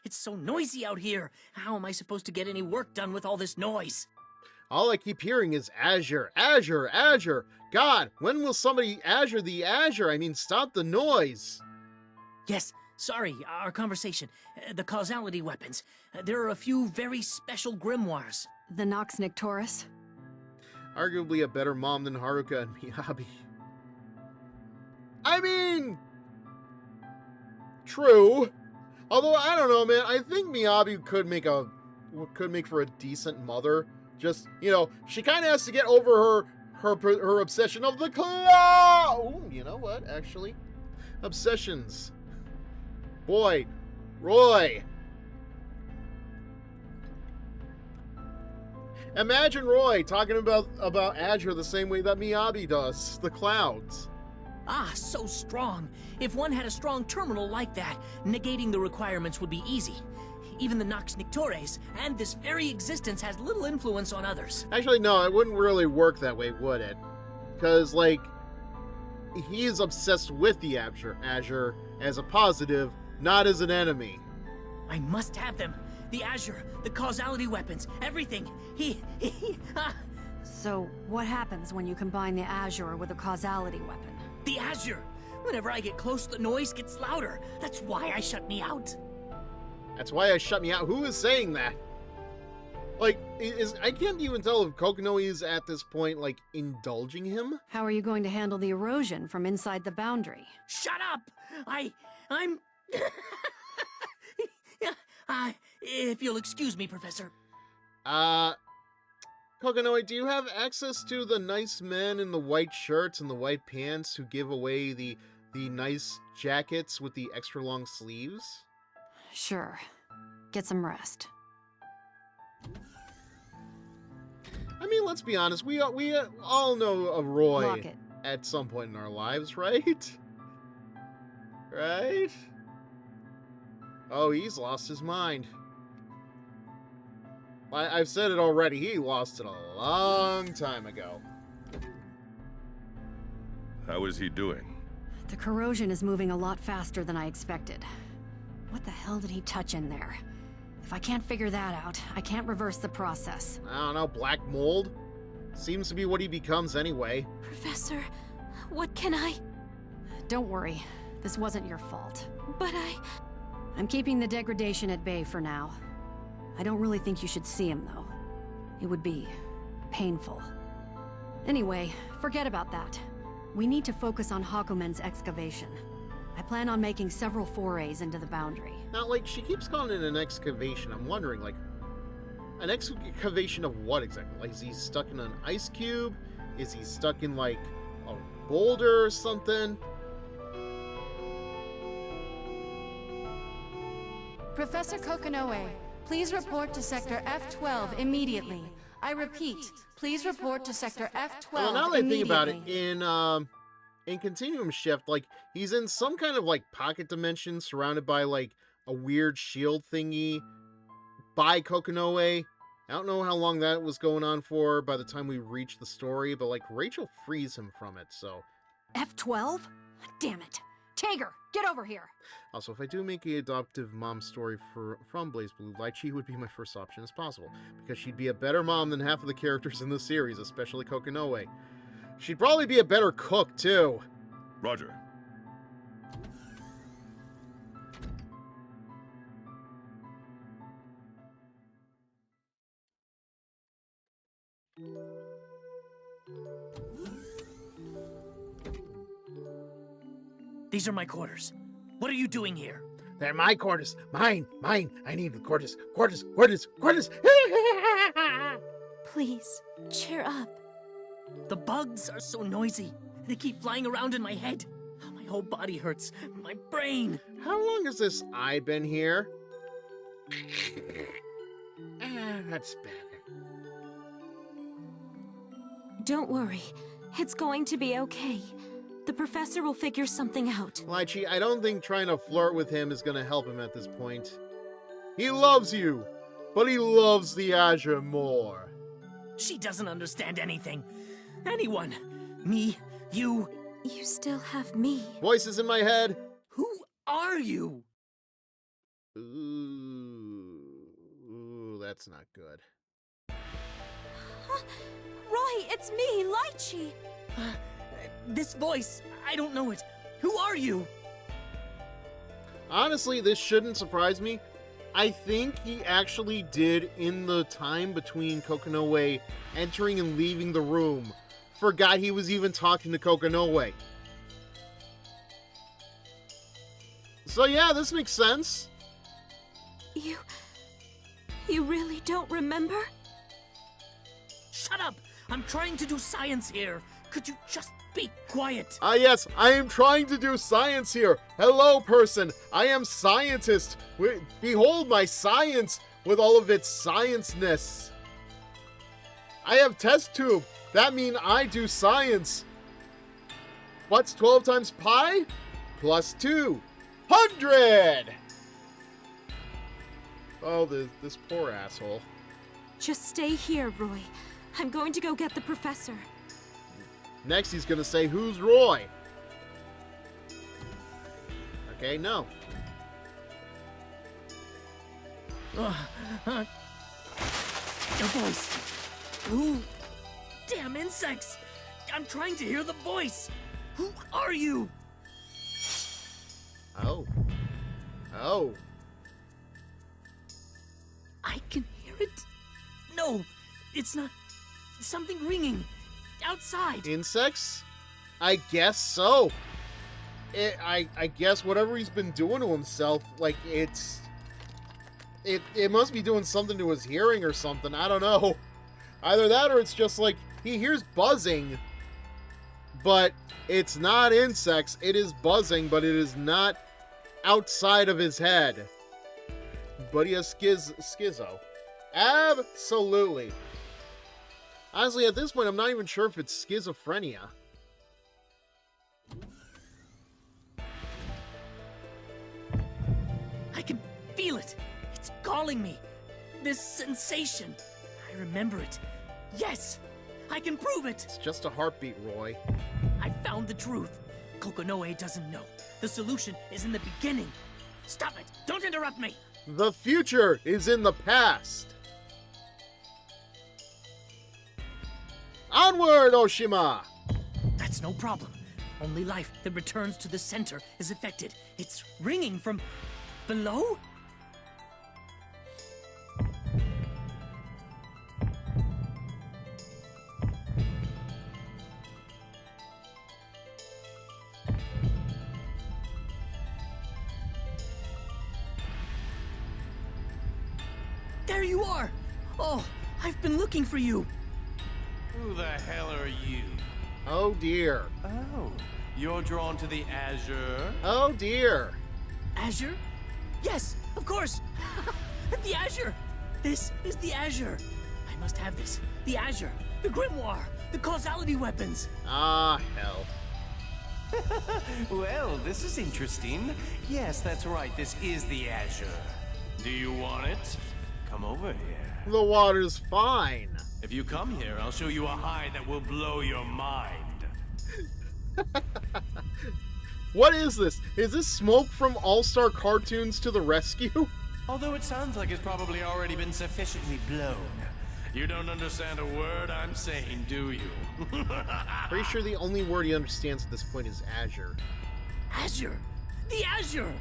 It's so noisy out here. How am I supposed to get any work done with all this noise? All I keep hearing is Azure, Azure, Azure. God, when will somebody Azure the Azure? I mean, stop the noise. Yes, sorry, our conversation. The causality weapons. There are a few very special grimoires. The Nox Nictoris? Arguably a better mom than Haruka and Miyabi. I mean... True. Although, I don't know, man. I think Miyabi could make for a decent mother. Just, you know, she kind of has to get over her obsession of the claw. Ooh, you know what, actually? Obsessions. Boy, Roy. Imagine Roy talking about Azure the same way that Miyabi does, the clouds. Ah, so strong. If one had a strong terminal like that, negating the requirements would be easy. Even the Nox Nictores and this very existence has little influence on others. Actually, no, it wouldn't really work that way, would it? Because, like, he is obsessed with the Azure as a positive, not as an enemy. I must have them. The Azure, the causality weapons, everything. So, what happens when you combine the Azure with a causality weapon? The Azure! Whenever I get close, the noise gets louder. That's why I shut me out. That's why I shut me out. Who is saying that? Like, I can't even tell if Kokonoe is at this point, like, indulging him. How are you going to handle the erosion from inside the boundary? Shut up! I'm... if you'll excuse me, Professor. Kokonoe, do you have access to the nice men in the white shirts and the white pants who give away the nice jackets with the extra long sleeves? Sure. Get some rest. I mean, let's be honest. We all know a Roy Lock it. at some point in our lives, right? Right? Oh, he's lost his mind. I've said it already. He lost it a long time ago. How is he doing? The corrosion is moving a lot faster than I expected. What the hell did he touch in there? If I can't figure that out, I can't reverse the process. I don't know, black mold? Seems to be what he becomes anyway. Professor, what can I... Don't worry, this wasn't your fault. But I'm keeping the degradation at bay for now. I don't really think you should see him, though. It would be painful. Anyway, forget about that. We need to focus on Hakumen's excavation. I plan on making several forays into the boundary. Now, like, she keeps calling it an excavation. I'm wondering, like, an excavation of what exactly? Like, is he stuck in an ice cube? Is he stuck in, like, a boulder or something? Professor Kokonoe, please report to Sector F-12 immediately. I repeat, please report to Sector F-12 Well, now that I think about it, immediately. in Continuum Shift, like, he's in some kind of, like, pocket dimension surrounded by, like, a weird shield thingy by Kokonoe. I don't know how long that was going on for by the time we reached the story, but, like, Rachel frees him from it, so... F-12? Damn it. Tager, get over here. Also, if I do make a adoptive mom story from Blazblue, Lychee would be my first option as possible, because she'd be a better mom than half of the characters in the series, especially Kokonoe. She'd probably be a better cook, too. Roger. These are my quarters. What are you doing here? They're my quarters. Mine. I need the quarters. Quarters. please, cheer up. The bugs are so noisy. They keep flying around in my head. My whole body hurts. My brain. How long has this eye been here? That's better. Don't worry. It's going to be okay. The professor will figure something out. Lychee, I don't think trying to flirt with him is going to help him at this point. He loves you, but he loves the Azure more. She doesn't understand anything. Anyone. Me, you. You still have me. Voices in my head. Who are you? Ooh, that's not good. Roy, it's me, Lychee. This voice, I don't know it. Who are you? Honestly, this shouldn't surprise me. I think he actually did, in the time between Kokonoe entering and leaving the room, forgot he was even talking to Kokonoe. So yeah, this makes sense. You really don't remember? Shut up! I'm trying to do science here. Could you just be quiet? Ah, yes, I am trying to do science here. Hello, person. I am scientist. Behold my science with all of its science-ness. I have test tube. That means I do science. What's 12 times pi? Plus 200! Oh, this poor asshole. Just stay here, Roy. I'm going to go get the professor. Next, he's gonna say, who's Roy? Okay, no. Your voice. Who? Damn insects! I'm trying to hear the voice. Who are you? Oh. Oh. I can hear it. No, it's not. Something ringing outside. Insects? I guess so. I guess whatever he's been doing to himself, like, it must be doing something to his hearing or something. I don't know. Either that or it's just like he hears buzzing, but it's not insects. It is buzzing, but it is not outside of his head. But he has schizo. Absolutely. Honestly, at this point, I'm not even sure if it's schizophrenia. I can feel it. It's calling me. This sensation. I remember it. Yes, I can prove it. It's just a heartbeat, Roy. I found the truth. Kokonoe doesn't know. The solution is in the beginning. Stop it. Don't interrupt me. The future is in the past. Onward, Oshima! That's no problem. Only life that returns to the center is affected. It's ringing from below? There you are! Oh, I've been looking for you. Who the hell are you? Oh dear. Oh, you're drawn to the Azure? Oh dear. Azure? Yes, of course! The Azure! This is the Azure! I must have this. The Azure, the Grimoire, the causality weapons! Ah, hell. Well, this is interesting. Yes, that's right, this is the Azure. Do you want it? Come over here. The water's fine. If you come here, I'll show you a hide that will blow your mind. What is this? Is this Smoke from All-Star Cartoons to the rescue? Although it sounds like it's probably already been sufficiently blown. You don't understand a word I'm saying, do you? Pretty sure the only word he understands at this point is Azure. Azure! The Azure!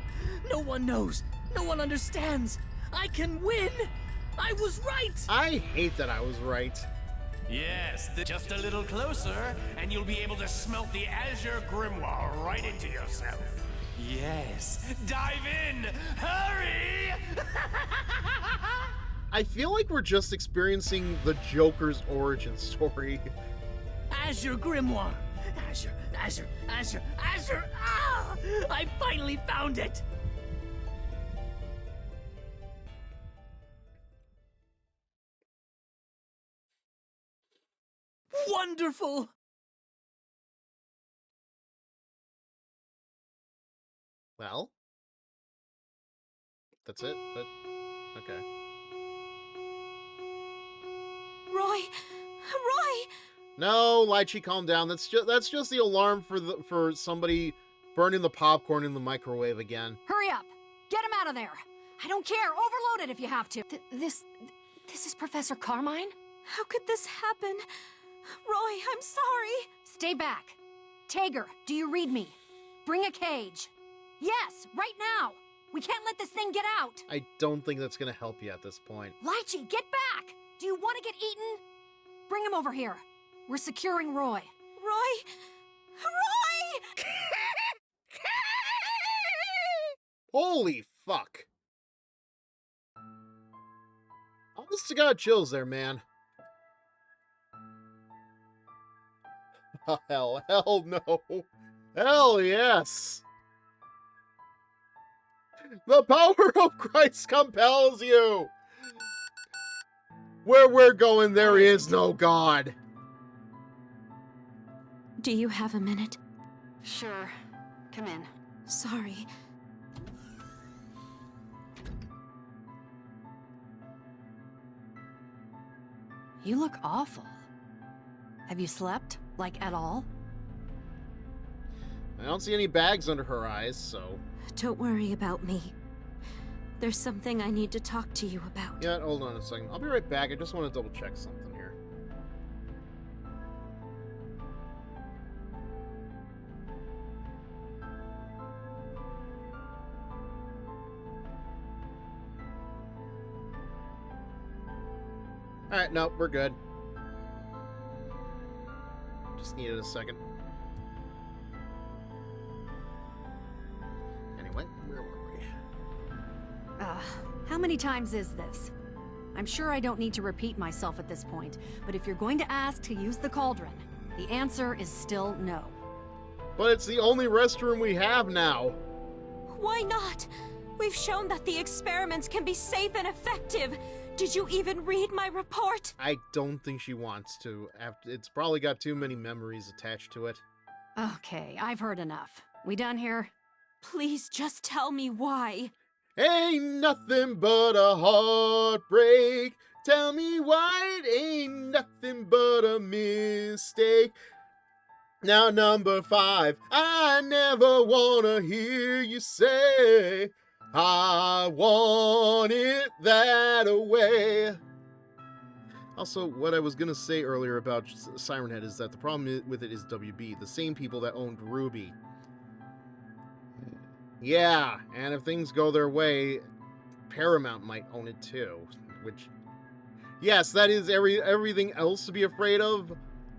No one knows. No one understands. I can win! I was right! I hate that I was right. Yes, just a little closer, and you'll be able to smelt the Azure Grimoire right into yourself. Yes, dive in! Hurry! I feel like we're just experiencing the Joker's origin story. Azure Grimoire! Azure, Azure, Azure, Azure! Ah! I finally found it! Wonderful! Well, that's it. But okay. Roy! No, Lychee, calm down. That's just the alarm for somebody burning the popcorn in the microwave again. Hurry up! Get him out of there! I don't care! Overload it if you have to! This is Professor Carmine? How could this happen? Roy, I'm sorry. Stay back. Tager, do you read me? Bring a cage. Yes, right now! We can't let this thing get out! I don't think that's gonna help you at this point. Lychee, get back! Do you want to get eaten? Bring him over here. We're securing Roy. Roy! Holy fuck. Honest to God chills there, man. Hell no. Hell yes. The power of Christ compels you. Where we're going, there is no God. Do you have a minute? Sure. Come in. Sorry. You look awful. Have you slept? Like, at all? I don't see any bags under her eyes, so... Don't worry about me. There's something I need to talk to you about. Yeah, hold on a second. I'll be right back. I just want to double check something here. Alright, no, we're good. Just needed a second. Anyway, where were we? How many times is this? I'm sure I don't need to repeat myself at this point, but if you're going to ask to use the cauldron, the answer is still no. But it's the only restroom we have now. Why not? We've shown that the experiments can be safe and effective. Did you even read my report? I don't think she wants to. It's probably got too many memories attached to it. Okay, I've heard enough. We done here? Please just tell me why. Ain't nothing but a heartbreak. Tell me why it ain't nothing but a mistake. Now, number 5, I never wanna hear you say, I want it that way. Also, what I was gonna say earlier about Siren Head is that the problem with it is WB, the same people that owned Ruby. Yeah, and if things go their way, Paramount might own it too, which, yes, that is everything else to be afraid of,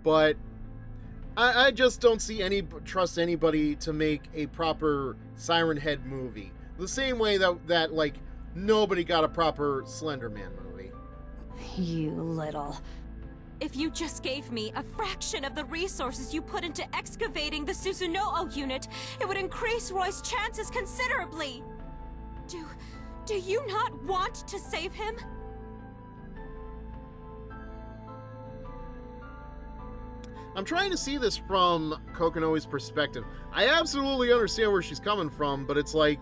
but I just don't trust anybody to make a proper Siren Head movie. The same way that like, nobody got a proper Slender Man movie. You little... If you just gave me a fraction of the resources you put into excavating the Susanoo unit, it would increase Roy's chances considerably. Do you not want to save him? I'm trying to see this from Kokonoe's perspective. I absolutely understand where she's coming from, but it's like,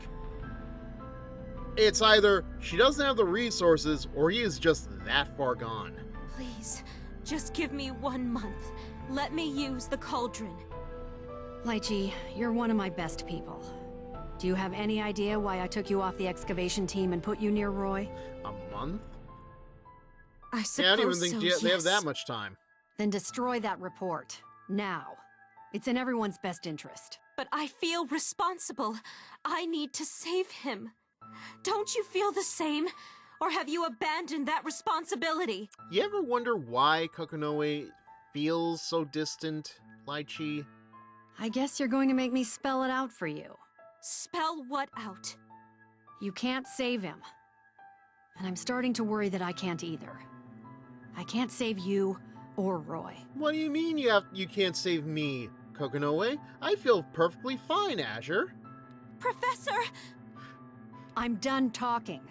it's either she doesn't have the resources or he is just that far gone. Please, just give me 1 month. Let me use the cauldron. Lychee, you're one of my best people. Do you have any idea why I took you off the excavation team and put you near Roy? A month? I suppose Yeah, I don't even think so, they have yes. that much time. Then destroy that report. Now. It's in everyone's best interest. But I feel responsible. I need to save him. Don't you feel the same? Or have you abandoned that responsibility? You ever wonder why Kokonoe feels so distant, Lychee? I guess you're going to make me spell it out for you. Spell what out? You can't save him. And I'm starting to worry that I can't either. I can't save you or Roy. What do you mean you can't save me, Kokonoe? I feel perfectly fine, Azure. Professor! I'm done talking.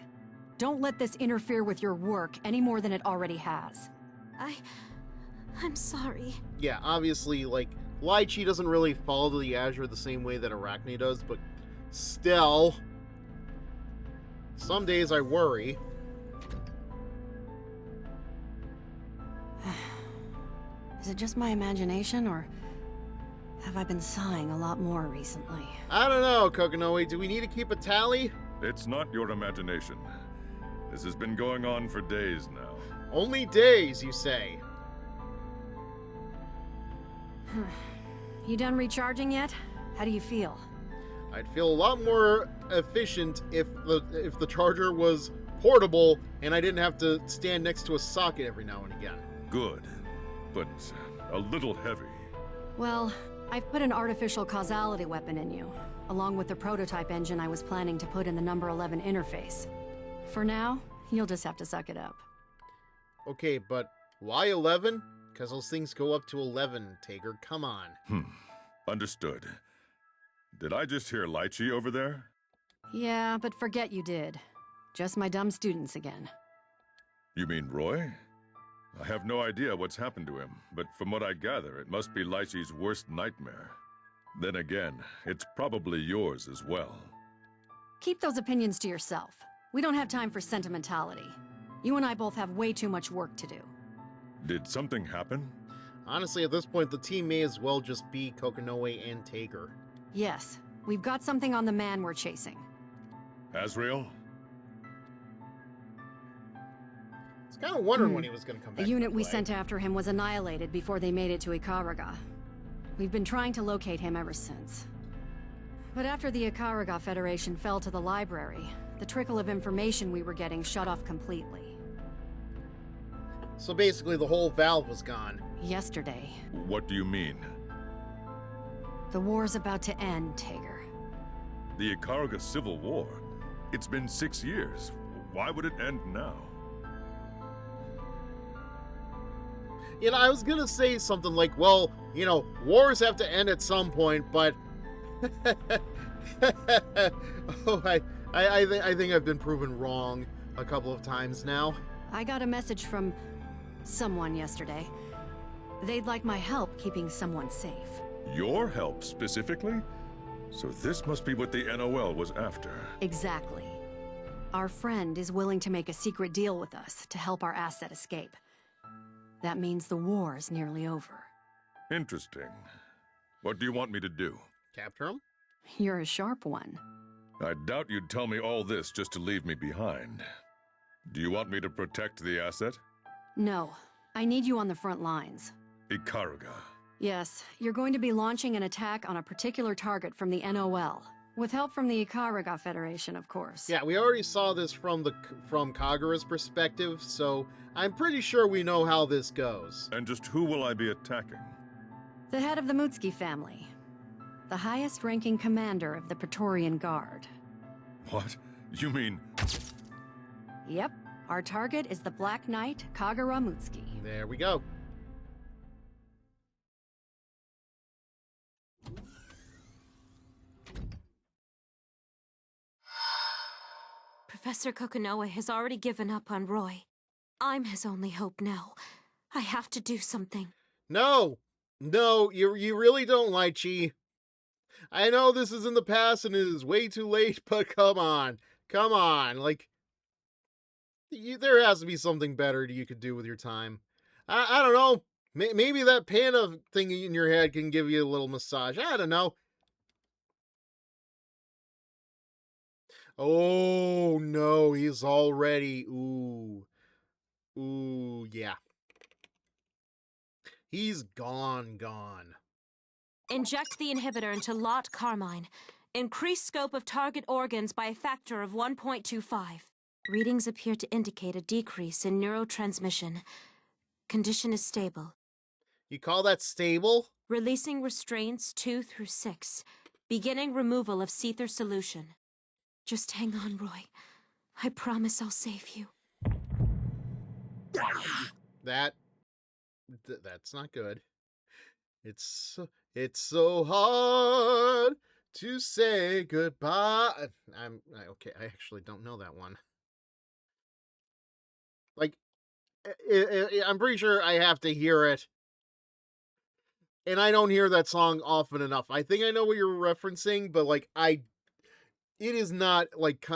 Don't let this interfere with your work any more than it already has. I'm sorry. Yeah, obviously, like, Lychee doesn't really follow the Azure the same way that Arachne does, but still, some days I worry. Is it just my imagination, or have I been sighing a lot more recently? I don't know, Kokonoe. Do we need to keep a tally? It's not your imagination. This has been going on for days now. Only days, you say? You done recharging yet? How do you feel? I'd feel a lot more efficient if the charger was portable and I didn't have to stand next to a socket every now and again. Good, but a little heavy. Well, I've put an artificial causality weapon in you, along with the prototype engine I was planning to put in the number 11 interface. For now, you'll just have to suck it up. Okay, but why 11? Because those things go up to 11, Tager. Come on. Understood. Did I just hear Lychee over there? Yeah, but forget you did. Just my dumb students again. You mean Roy? I have no idea what's happened to him, but from what I gather, it must be Lychee's worst nightmare. Then again, it's probably yours as well. Keep those opinions to yourself. We don't have time for sentimentality. You and I both have way too much work to do. Did something happen? Honestly, at this point, the team may as well just be Kokonoe and Tager. Yes, we've got something on the man we're chasing. Azrael? I was kind of wondering when he was going to come back. The unit into we play. sent after him was annihilated before they made it to Ikaraga. We've been trying to locate him ever since. But after the Ikaraga Federation fell to the library, the trickle of information we were getting shut off completely. So basically, the whole valve was gone. Yesterday, What do you mean? the war's about to end, Tager. The Ikaraga Civil War? It's been 6 years. Why would it end now? You know, I was going to say something like, well, you know, wars have to end at some point, but... oh, I think I've been proven wrong a couple of times now. I got a message from someone yesterday. They'd like my help keeping someone safe. Your help specifically? So this must be what the NOL was after. Exactly. Our friend is willing to make a secret deal with us to help our asset escape. That means the war is nearly over. Interesting. What do you want me to do? Capture him? You're a sharp one. I doubt you'd tell me all this just to leave me behind. Do you want me to protect the asset? No, I need you on the front lines. Ikaraga. Yes, you're going to be launching an attack on a particular target from the NOL. With help from the Ikaraga Federation, of course. Yeah, we already saw this from Kagura's perspective, so I'm pretty sure we know how this goes. And just who will I be attacking? The head of the Mutsuki family. The highest-ranking commander of the Praetorian Guard. What? You mean... Yep, our target is the Black Knight Kagura Mutsuki. There we go. Professor Kokonoe has already given up on Roy. I'm his only hope now. I have to do something. No! No, you really don't, Lychee. I know this is in the past and it is way too late, but come on. Come on. Like, there has to be something better you could do with your time. I don't know. Maybe that panda thing in your head can give you a little massage. I don't know. Oh, no, he's already... Ooh. Ooh, yeah. He's gone. Inject the inhibitor into Lot Carmine. Increase scope of target organs by a factor of 1.25. Readings appear to indicate a decrease in neurotransmission. Condition is stable. You call that stable? Releasing restraints 2 through 6. Beginning removal of Seether solution. Just hang on, Roy. I promise I'll save you. That's not good. It's so hard to say goodbye. Okay. I actually don't know that one. Like, I'm pretty sure I have to hear it, and I don't hear that song often enough. I think I know what you're referencing, but like it is not like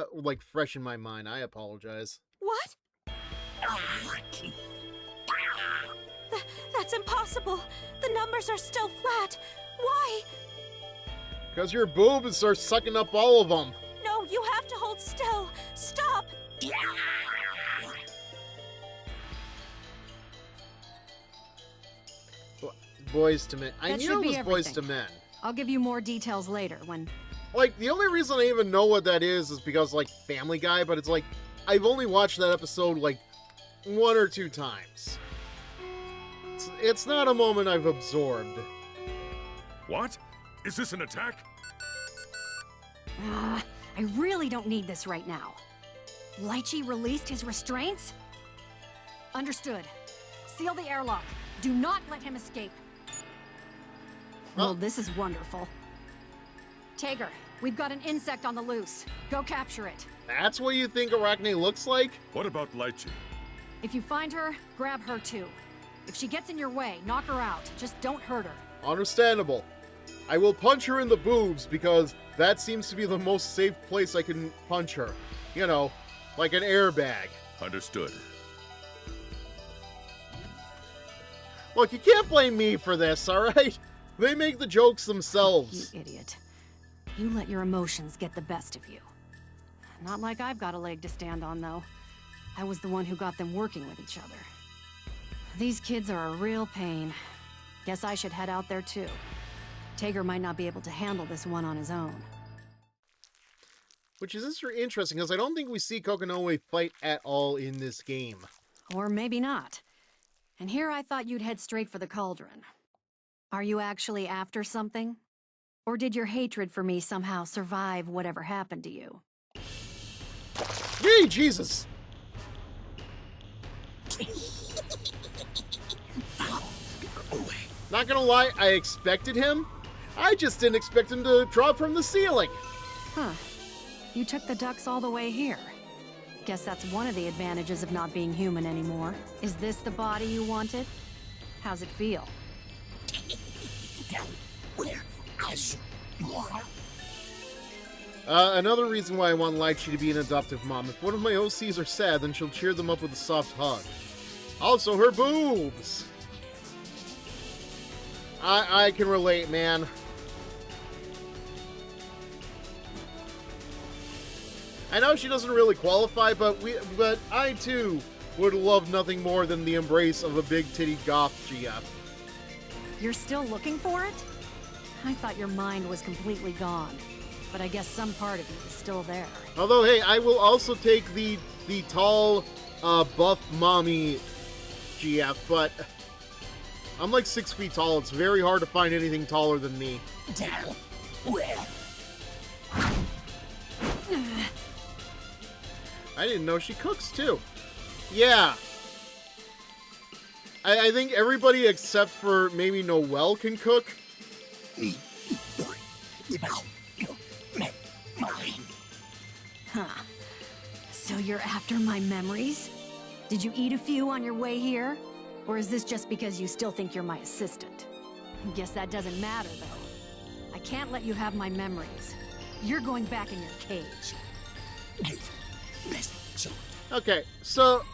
fresh in my mind. I apologize. What? That's impossible. The numbers are still flat. Why? Because your boob starts sucking up all of them. No, you have to hold still. Stop. Boys to Men. I That knew should it be was Boys everything. to Men. I'll give you more details later when... Like, the only reason I even know what that is because, like, Family Guy, but it's like, I've only watched that episode, like, 1 or 2 times. It's not a moment I've absorbed. What? Is this an attack? I really don't need this right now. Lychee released his restraints? Understood. Seal the airlock. Do not let him escape. Well, this is wonderful. Tager, we've got an insect on the loose. Go capture it. That's what you think Arachne looks like? What about Lychee? If you find her, grab her too. If she gets in your way, knock her out. Just don't hurt her. Understandable. I will punch her in the boobs because that seems to be the most safe place I can punch her. You know, like an airbag. Understood. Look, you can't blame me for this, alright? They make the jokes themselves. You idiot. You let your emotions get the best of you. Not like I've got a leg to stand on, though. I was the one who got them working with each other. These kids are a real pain. Guess I should head out there, too. Tager might not be able to handle this one on his own. Which is interesting, because I don't think we see Kokonoe fight at all in this game. Or maybe not. And here I thought you'd head straight for the cauldron. Are you actually after something? Or did your hatred for me somehow survive whatever happened to you? Yay, Jesus! Not gonna lie, I expected him. I just didn't expect him to drop from the ceiling. Huh. You took the ducks all the way here. Guess that's one of the advantages of not being human anymore. Is this the body you wanted? How's it feel? Another reason why I want Lychee to be an adoptive mom. If one of my OCs are sad, then she'll cheer them up with a soft hug. Also, her boobs! I can relate, man. I know she doesn't really qualify, but I too would love nothing more than the embrace of a big titty goth GF. You're still looking for it? I thought your mind was completely gone, but I guess some part of you is still there. Although, hey, I will also take the tall, buff mommy GF, but I'm like 6 feet tall. It's very hard to find anything taller than me. I didn't know she cooks, too. Yeah. I think everybody except for maybe Noelle can cook. Huh. So you're after my memories? Did you eat a few on your way here? Or is this just because you still think you're my assistant? Guess that doesn't matter, though. I can't let you have my memories. You're going back in your cage. Okay, so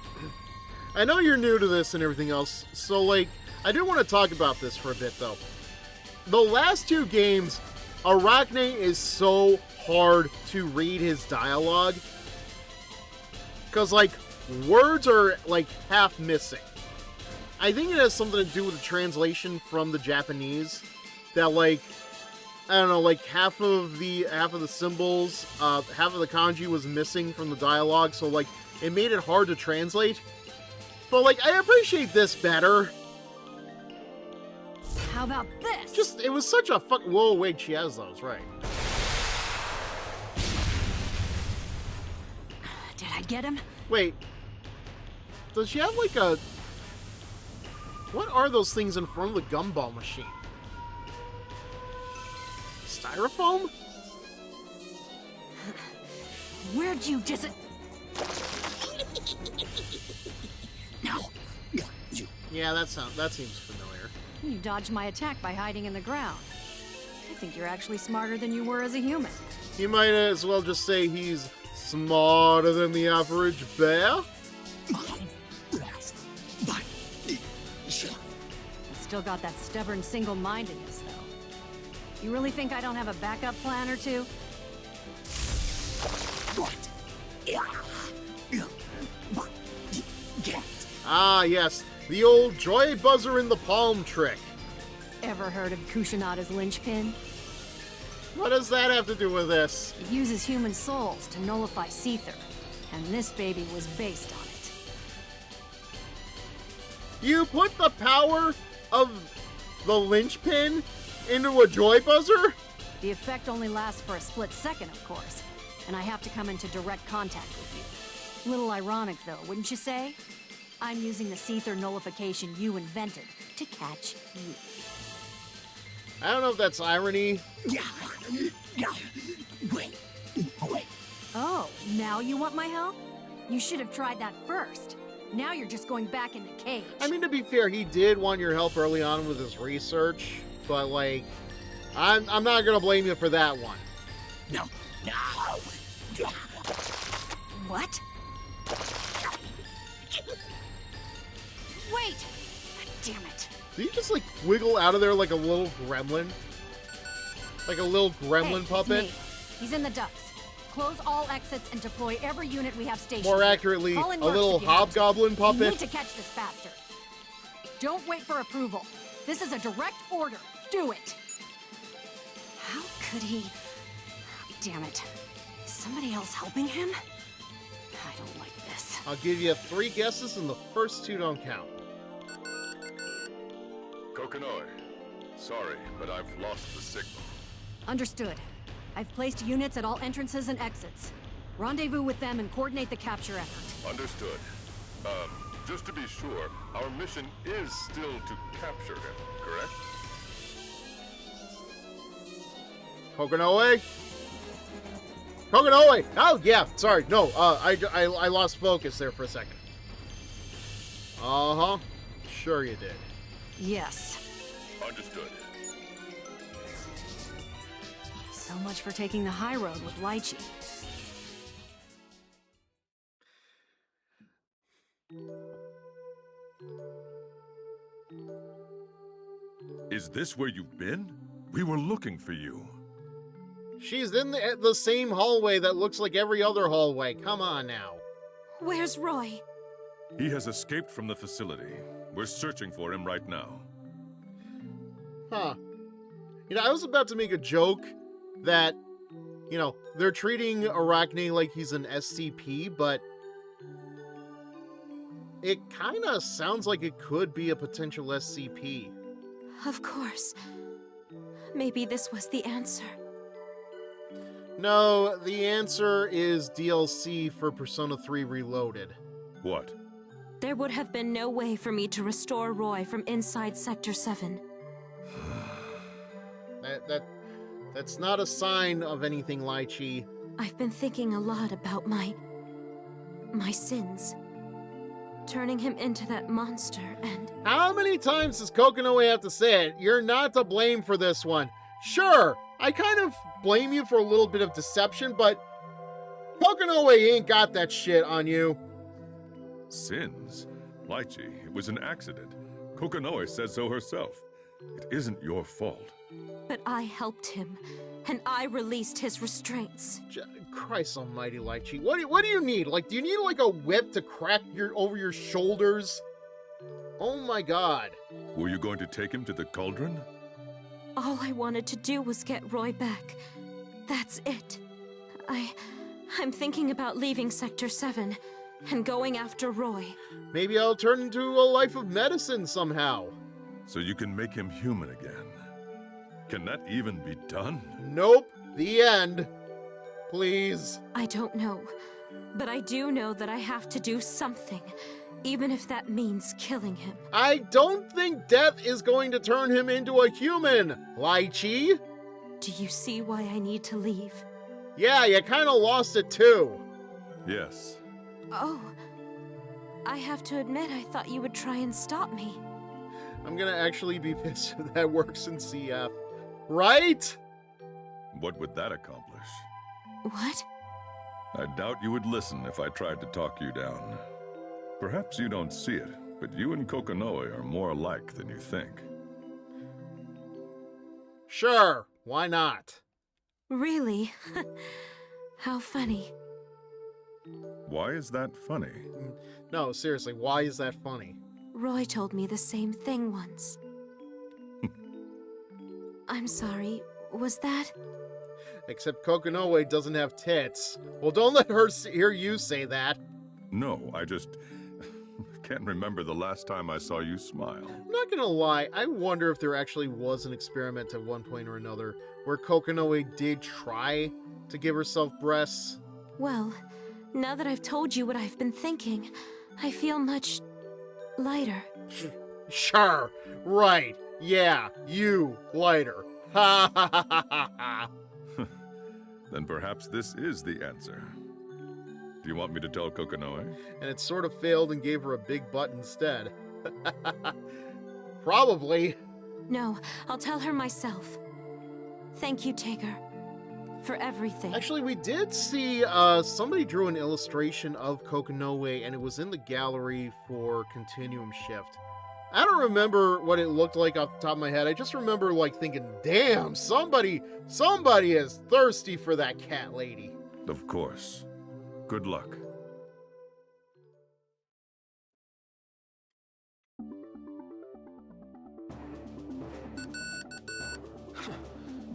I know you're new to this and everything else, so like, I do want to talk about this for a bit though. The last two games, Arachne is so hard to read his dialogue. Because like, words are like half missing. I think it has something to do with the translation from the Japanese. That like, I don't know, like half of the symbols, half of the kanji was missing from the dialogue, so like it made it hard to translate. But like I appreciate this better. How about this? Just it was such a fuck. Whoa, wait, she has those, right? Did I get him? Wait, does she have like a? What are those things in front of the gumball machine? Styrofoam? Where'd you Yeah, that seems familiar. You dodged my attack by hiding in the ground. I think you're actually smarter than you were as a human. You might as well just say he's smarter than the average bear. Still got that stubborn single-mindedness, though. You really think I don't have a backup plan or two? Ah, yes. The old joy buzzer in the palm trick. Ever heard of Kushinada's linchpin? What does that have to do with this? It uses human souls to nullify Seether, and this baby was based on it. You put the power of the linchpin into a joy buzzer? The effect only lasts for a split second, of course, and I have to come into direct contact with you. Little ironic, though, wouldn't you say? I'm using the Seether nullification you invented to catch you. I don't know if that's irony. Wait. Oh, now you want my help? You should have tried that first. Now you're just going back in the cage. I mean, to be fair, he did want your help early on with his research, but, like, I'm not gonna blame you for that one. No. What? Wait! God damn it. Did he just, like, wiggle out of there like a little gremlin? Like a little gremlin Hey, puppet? it's me. He's in the ducts. Close all exits and deploy every unit we have stationed. More here. accurately, Call in a Mercs little if you have to. hobgoblin You puppet? need to catch this bastard. Don't wait for approval. This is a direct order. Do it. How could he? Damn it. Is somebody else helping him? I don't like this. I'll give you 3 guesses and the first 2 don't count. Kokonoe, sorry, but I've lost the signal. Understood. I've placed units at all entrances and exits. Rendezvous with them and coordinate the capture effort. Understood. Just to be sure, our mission is still to capture him, correct? Kokonoe? Kokonoe! Oh, yeah, sorry. No, I lost focus there for a second. Uh-huh. Sure you did. Yes. Understood. So much for taking the high road with Lychee. Is this where you've been? We were looking for you. She's in the same hallway that looks like every other hallway. Come on now. Where's Roy? He has escaped from the facility. We're searching for him right now. Huh. You know, I was about to make a joke that, you know, they're treating Arachne like he's an SCP, but it kind of sounds like it could be a potential SCP. Of course. Maybe this was the answer. No, the answer is DLC for Persona 3 Reloaded. What? There would have been no way for me to restore Roy from inside Sector 7. That's not a sign of anything, Lychee. I've been thinking a lot about my sins. Turning him into that monster and... How many times does Kokonoe have to say it? You're not to blame for this one. Sure, I kind of blame you for a little bit of deception, but Kokonoe ain't got that shit on you. Sins? Lychee, it was an accident. Kokonoe says so herself. It isn't your fault. But I helped him, and I released his restraints. Christ almighty, Lychee. What do you need? Like, do you need, like, a whip to crack over your shoulders? Oh my god. Were you going to take him to the cauldron? All I wanted to do was get Roy back. That's it. I'm thinking about leaving Sector 7 and going after Roy. Maybe I'll turn into a life of medicine somehow. So you can make him human again. Can that even be done? Nope. The end. Please. I don't know, but I do know that I have to do something, even if that means killing him. I don't think death is going to turn him into a human, Lychee. Do you see why I need to leave? Yeah, you kind of lost it too. Yes. Oh, I have to admit I thought you would try and stop me. I'm gonna actually be pissed if that works in CF. Right? What would that accomplish? What? I doubt you would listen if I tried to talk you down. Perhaps you don't see it, but you and Kokonoe are more alike than you think. Sure, why not? Really? How funny. Why is that funny? No, seriously, why is that funny? Roy told me the same thing once. I'm sorry, was that? Except Kokonoe doesn't have tits. Well, don't let her hear you say that. No, I just can't remember the last time I saw you smile. I'm not gonna lie, I wonder if there actually was an experiment at one point or another where Kokonoe did try to give herself breasts. Well, now that I've told you what I've been thinking, I feel much Lighter. Sure, right, yeah, you, lighter. Ha ha ha ha ha ha. Then perhaps this is the answer. Do you want me to tell Kokonoe? And it sort of failed and gave her a big butt instead. Probably. No, I'll tell her myself. Thank you, Tager, for everything. Actually, we did see somebody drew an illustration of Kokonoe, and it was in the gallery for Continuum Shift. I don't remember what it looked like off the top of my head. I just remember like thinking, damn, somebody is thirsty for that cat lady. Of course. Good luck.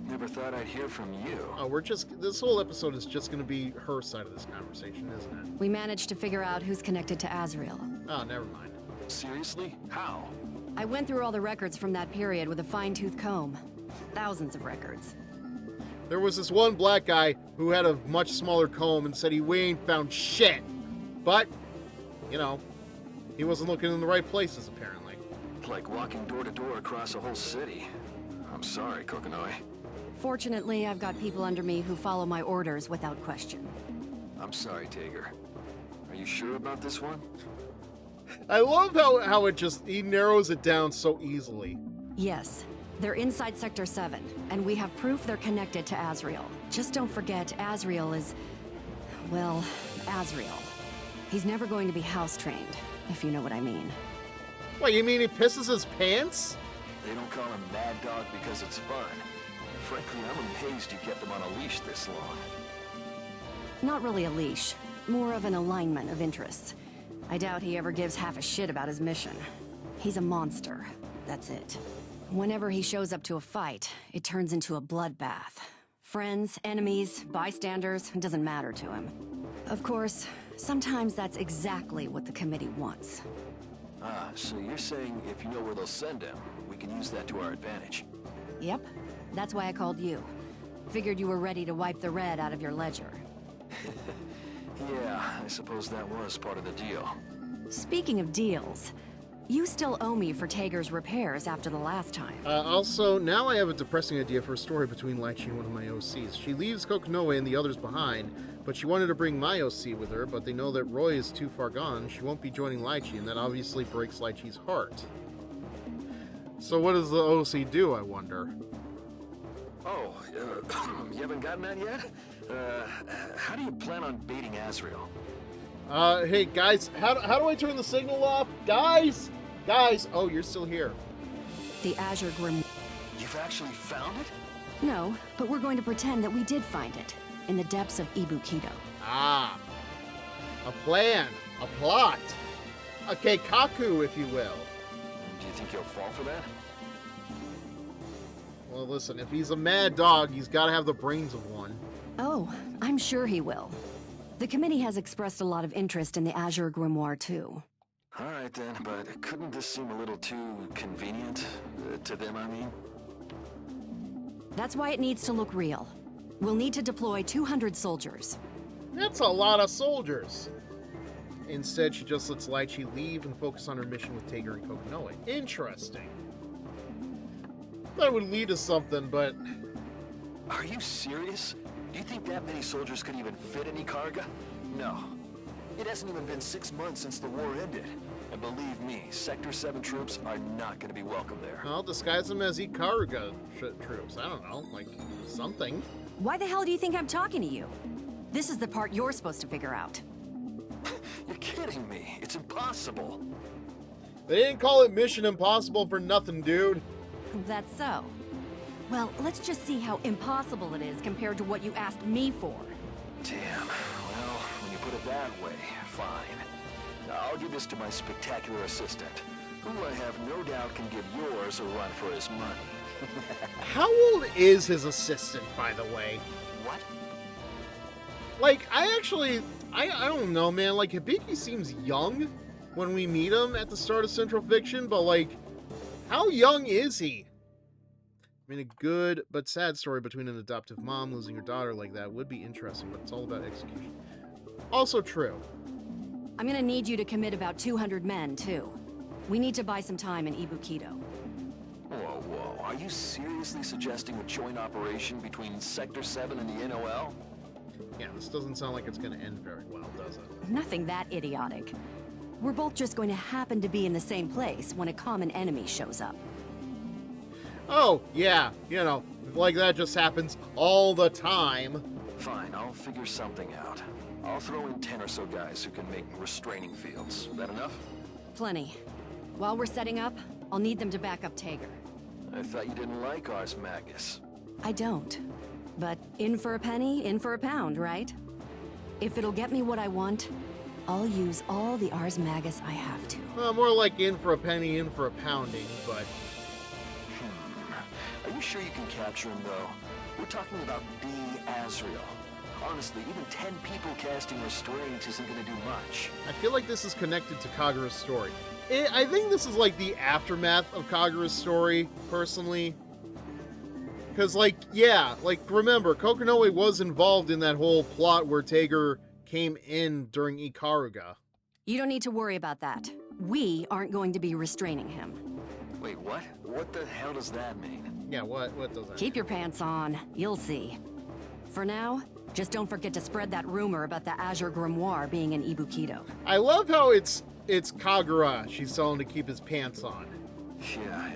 Never thought I'd hear from you. Oh, this whole episode is just going to be her side of this conversation, isn't it? We managed to figure out who's connected to Azrael. Oh, never mind. Seriously? How? I went through all the records from that period with a fine-tooth comb. Thousands of records. There was this one black guy who had a much smaller comb and said he ain't found shit. But, you know, he wasn't looking in the right places, apparently. Like walking door to door across a whole city. I'm sorry, Kokonoe. Fortunately, I've got people under me who follow my orders without question. I'm sorry, Tager. Are you sure about this one? I love how he narrows it down so easily. Yes, they're inside Sector 7, and we have proof they're connected to Azrael. Just don't forget, Azrael is... well, Azrael. He's never going to be house-trained, if you know what I mean. What, you mean he pisses his pants? They don't call him Mad Dog because it's fun. Frankly, I'm amazed you kept him on a leash this long. Not really a leash, more of an alignment of interests. I doubt he ever gives half a shit about his mission. He's a monster, that's it. Whenever he shows up to a fight, it turns into a bloodbath. Friends, enemies, bystanders, it doesn't matter to him. Of course, sometimes that's exactly what the committee wants. Ah, so you're saying if you know where they'll send him, we can use that to our advantage. Yep, that's why I called you. Figured you were ready to wipe the red out of your ledger. Yeah, I suppose that was part of the deal. Speaking of deals, you still owe me for Tager's repairs after the last time. Also, now I have a depressing idea for a story between Lychee and one of my OCs. She leaves Kokonoe and the others behind, but she wanted to bring my OC with her, but they know that Roy is too far gone. She won't be joining Lychee, and that obviously breaks Lychee's heart. So what does the OC do, I wonder? Oh, you haven't gotten that yet? How do you plan on baiting Azrael? Hey, guys, how do I turn the signal off? Guys! Oh, you're still here. The Azure Grimoire. You've actually found it? No, but we're going to pretend that we did find it, in the depths of Ibukido. Ah. A plan. A plot. A keikaku, if you will. Do you think he'll fall for that? Well, listen, if he's a mad dog, he's got to have the brains of one. Oh, I'm sure he will. The committee has expressed a lot of interest in the Azure Grimoire, too. All right, then, but couldn't this seem a little too convenient? To them, I mean? That's why it needs to look real. We'll need to deploy 200 soldiers. That's a lot of soldiers. Instead, she just lets Lychee leave and focus on her mission with Tager and Kokonoe. Interesting. That would lead to something, but... Are you serious? Do you think that many soldiers could even fit any Karga? No. It hasn't even been 6 months since the war ended. And believe me, Sector 7 troops are not going to be welcome there. I'll disguise them as Ikaruga troops. I don't know, like, something. Why the hell do you think I'm talking to you? This is the part you're supposed to figure out. You're kidding me. It's impossible. They didn't call it Mission Impossible for nothing, dude. That's so. Well, let's just see how impossible it is compared to what you asked me for. Damn. Well, when you put it that way, fine. I'll give this to my spectacular assistant, who I have no doubt can give yours a run for his money. How old is his assistant, by the way? What? Like, I don't know, man. Like, Hibiki seems young when we meet him at the start of Central Fiction, but, like, how young is he? I mean, a good but sad story between an adoptive mom losing her daughter like that would be interesting, but it's all about execution. Also true. I'm gonna need you to commit about 200 men, too. We need to buy some time in Ibukido. Whoa, whoa. Are you seriously suggesting a joint operation between Sector 7 and the NOL? Yeah, this doesn't sound like it's gonna end very well, does it? Nothing that idiotic. We're both just going to happen to be in the same place when a common enemy shows up. Oh, yeah, you know, like that just happens all the time. Fine, I'll figure something out. I'll throw in 10 or so guys who can make restraining fields. That enough? Plenty. While we're setting up, I'll need them to back up Tager. I thought you didn't like Ars Magus. I don't. But in for a penny, in for a pound, right? If it'll get me what I want, I'll use all the Ars Magus I have to. Well, more like in for a penny, in for a pounding, but... Are you sure you can capture him, though? We're talking about the Azrael. Honestly, even 10 people casting restraint isn't gonna do much. I feel like this is connected to Kagura's story. I think this is like the aftermath of Kagura's story, personally. Because, like, yeah, like, remember, Kokonoe was involved in that whole plot where Tager came in during Ikaruga. You don't need to worry about that. We aren't going to be restraining him. Wait, what? What the hell does that mean? Yeah, what does that Keep your pants on. You'll see. For now, just don't forget to spread that rumor about the Azure Grimoire being in Ibukido. I love how it's Kagura she's telling to keep his pants on. Yeah.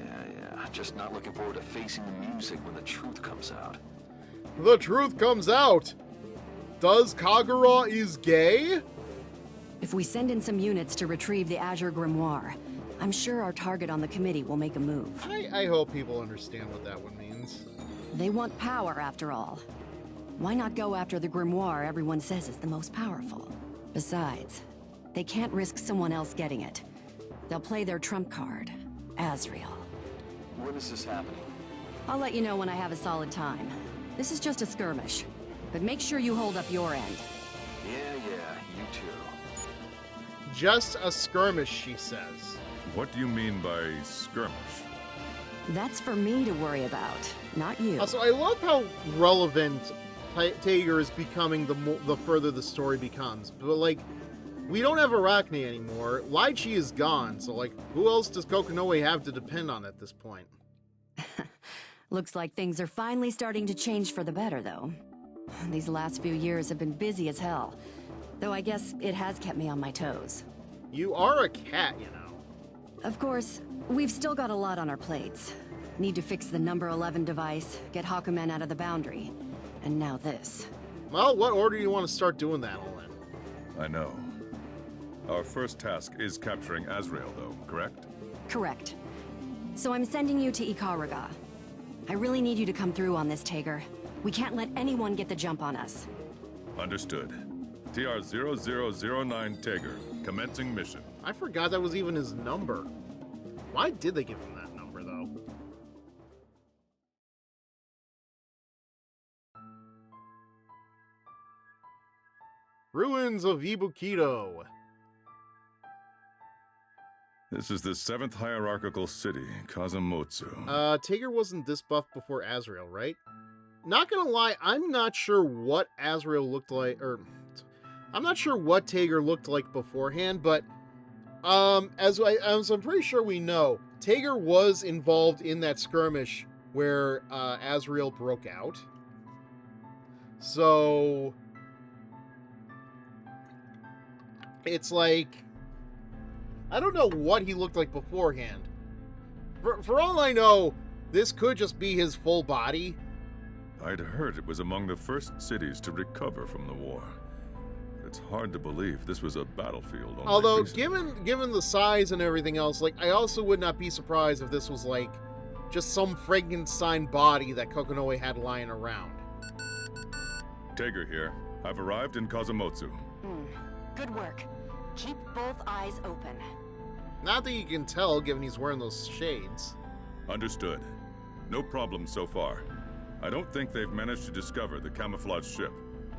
Just not looking forward to facing the music when the truth comes out. The truth comes out! Does Kagura is gay? If we send in some units to retrieve the Azure Grimoire, I'm sure our target on the committee will make a move. I hope people understand what that one means. They want power, after all. Why not go after the grimoire everyone says is the most powerful? Besides, they can't risk someone else getting it. They'll play their trump card, Azrael. When is this happening? I'll let you know when I have a solid time. This is just a skirmish, but make sure you hold up your end. Yeah, you too. Just a skirmish, she says. What do you mean by skirmish? That's for me to worry about, not you. Also, I love how relevant Tager is becoming the further the story becomes. But, like, we don't have Arachne anymore. Lychee is gone, so, like, who else does Kokonoe have to depend on at this point? Looks like things are finally starting to change for the better, though. These last few years have been busy as hell. Though I guess it has kept me on my toes. You are a cat, you know. Of course, we've still got a lot on our plates. Need to fix the number 11 device, get Hakumen out of the boundary. And now this. Well, what order do you want to start doing that all in? I know. Our first task is capturing Azrael, though, correct? Correct. So I'm sending you to Ikaruga. I really need you to come through on this, Tager. We can't let anyone get the jump on us. Understood. TR-0009 Tager, commencing mission. I forgot that was even his number. Why did they give him that number, though? Ruins of Ibukido. This is the 7th hierarchical city, Kazumotsu. Tager wasn't this buff before Azrael, right? Not gonna lie, I'm not sure what Azrael looked like, or... I'm not sure what Tager looked like beforehand, but... as I'm pretty sure we know, Tager was involved in that skirmish where, Azrael broke out. So... It's like... I don't know what he looked like beforehand. For all I know, this could just be his full body. I'd heard it was among the first cities to recover from the war. It's hard to believe this was a battlefield. Only Although, recently. given the size and everything else, like, I also would not be surprised if this was, like, just some Frankenstein body that Kokonoe had lying around. Tager here. I've arrived in Kazumotsu. Good work. Keep both eyes open. Not that you can tell, given he's wearing those shades. Understood. No problem so far. I don't think they've managed to discover the camouflage ship.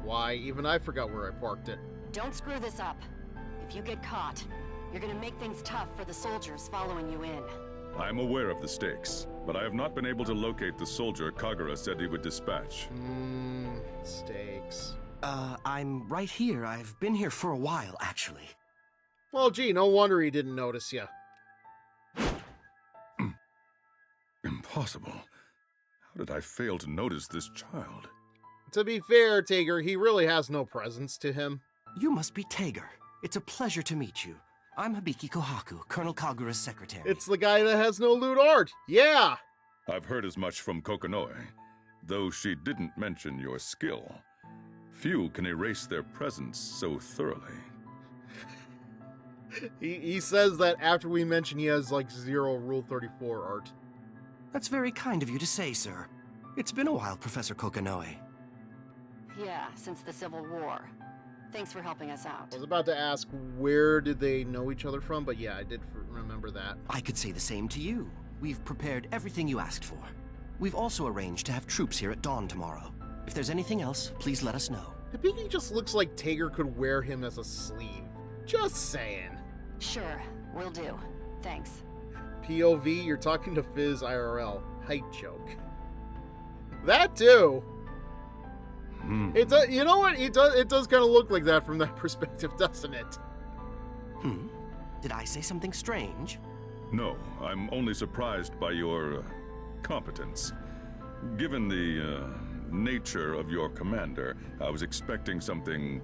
Why, even I forgot where I parked it. Don't screw this up. If you get caught, you're gonna make things tough for the soldiers following you in. I'm aware of the stakes, but I have not been able to locate the soldier Kagura said he would dispatch. Stakes. I'm right here. I've been here for a while, actually. Well, gee, no wonder he didn't notice you. possible? How did I fail to notice this child? To be fair, Tager, he really has no presence to him. You must be Tager. It's a pleasure to meet you. I'm Hibiki Kohaku, Colonel Kagura's secretary. It's the guy that has no lewd art. Yeah! I've heard as much from Kokonoe, though she didn't mention your skill. Few can erase their presence so thoroughly. He says that after we mention he has, like, 0 Rule 34 art. That's very kind of you to say, sir. It's been a while, Professor Kokonoe. Yeah, since the Civil War. Thanks for helping us out. I was about to ask where did they know each other from, but yeah, I did remember that. I could say the same to you. We've prepared everything you asked for. We've also arranged to have troops here at dawn tomorrow. If there's anything else, please let us know. Hibiki just looks like Tager could wear him as a sleeve. Just saying. Sure, will do. Thanks. POV, you're talking to Fizz IRL. Height joke. That too. It does, you know what? It does kind of look like that from that perspective, doesn't it? Did I say something strange? No, I'm only surprised by your competence. Given the nature of your commander, I was expecting something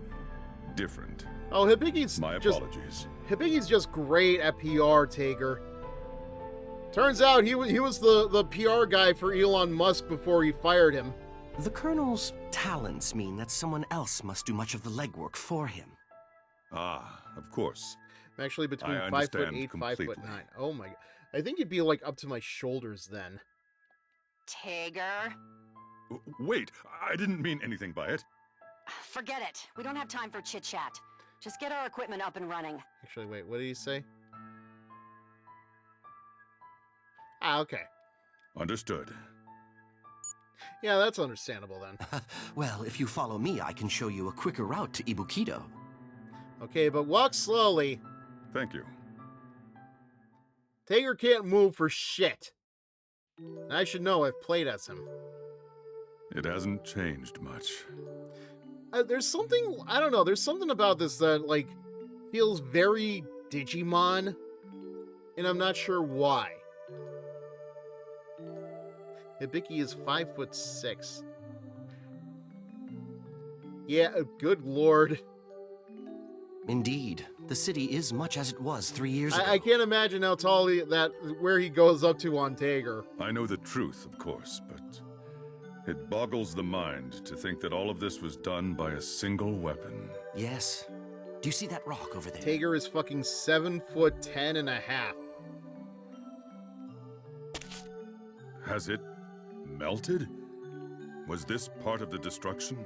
different. Oh, Hibiki's My apologies. Hibiki's just great at PR, Tager. Turns out he was the PR guy for Elon Musk before he fired him. The Colonel's talents mean that someone else must do much of the legwork for him. Ah, of course. I'm actually between I 5'8", understand 5'9". completely. Oh my! I think he'd be like up to my shoulders then. Tager? Wait, I didn't mean anything by it. Forget it. We don't have time for chit-chat. Just get our equipment up and running. Actually, wait, what did he say? Ah, okay. Understood. Yeah, that's understandable then. Well, if you follow me, I can show you a quicker route to Ibukido. Okay, but walk slowly. Thank you. Tager can't move for shit. And I should know, I've played as him. It hasn't changed much. There's something, I don't know, there's something about this that, like, feels very Digimon. And I'm not sure why. Hibiki is 5'6". Yeah, good lord. Indeed, the city is much as it was 3 years ago. I can't imagine how tall where he goes up to on Tager. I know the truth, of course, but it boggles the mind to think that all of this was done by a single weapon. Yes. Do you see that rock over there? Tager is fucking 7'10.5". Has it melted? Was this part of the destruction?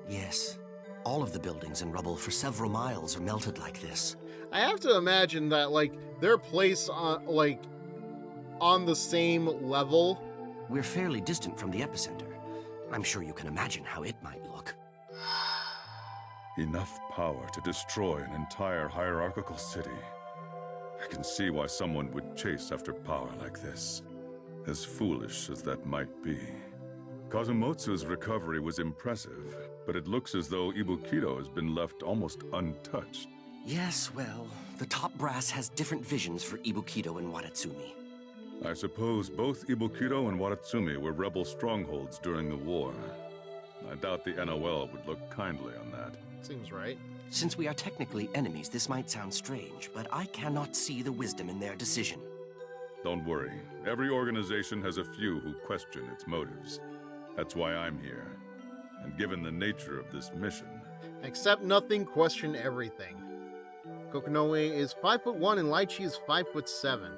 Yes. All of the buildings and rubble for several miles are melted like this. I have to imagine that, like, they're placed on, like, on the same level. We're fairly distant from the epicenter. I'm sure you can imagine how it might look. Enough power to destroy an entire hierarchical city. I can see why someone would chase after power like this. As foolish as that might be. Kazumotsu's recovery was impressive, but it looks as though Ibukido has been left almost untouched. Yes, well, the top brass has different visions for Ibukido and Watatsumi. I suppose both Ibukido and Watatsumi were rebel strongholds during the war. I doubt the NOL would look kindly on that. Seems right. Since we are technically enemies, this might sound strange, but I cannot see the wisdom in their decision. Don't worry. Every organization has a few who question its motives. That's why I'm here. And given the nature of this mission... Accept nothing, question everything. Kokonoe is 5'1" and Lychee is 5'7".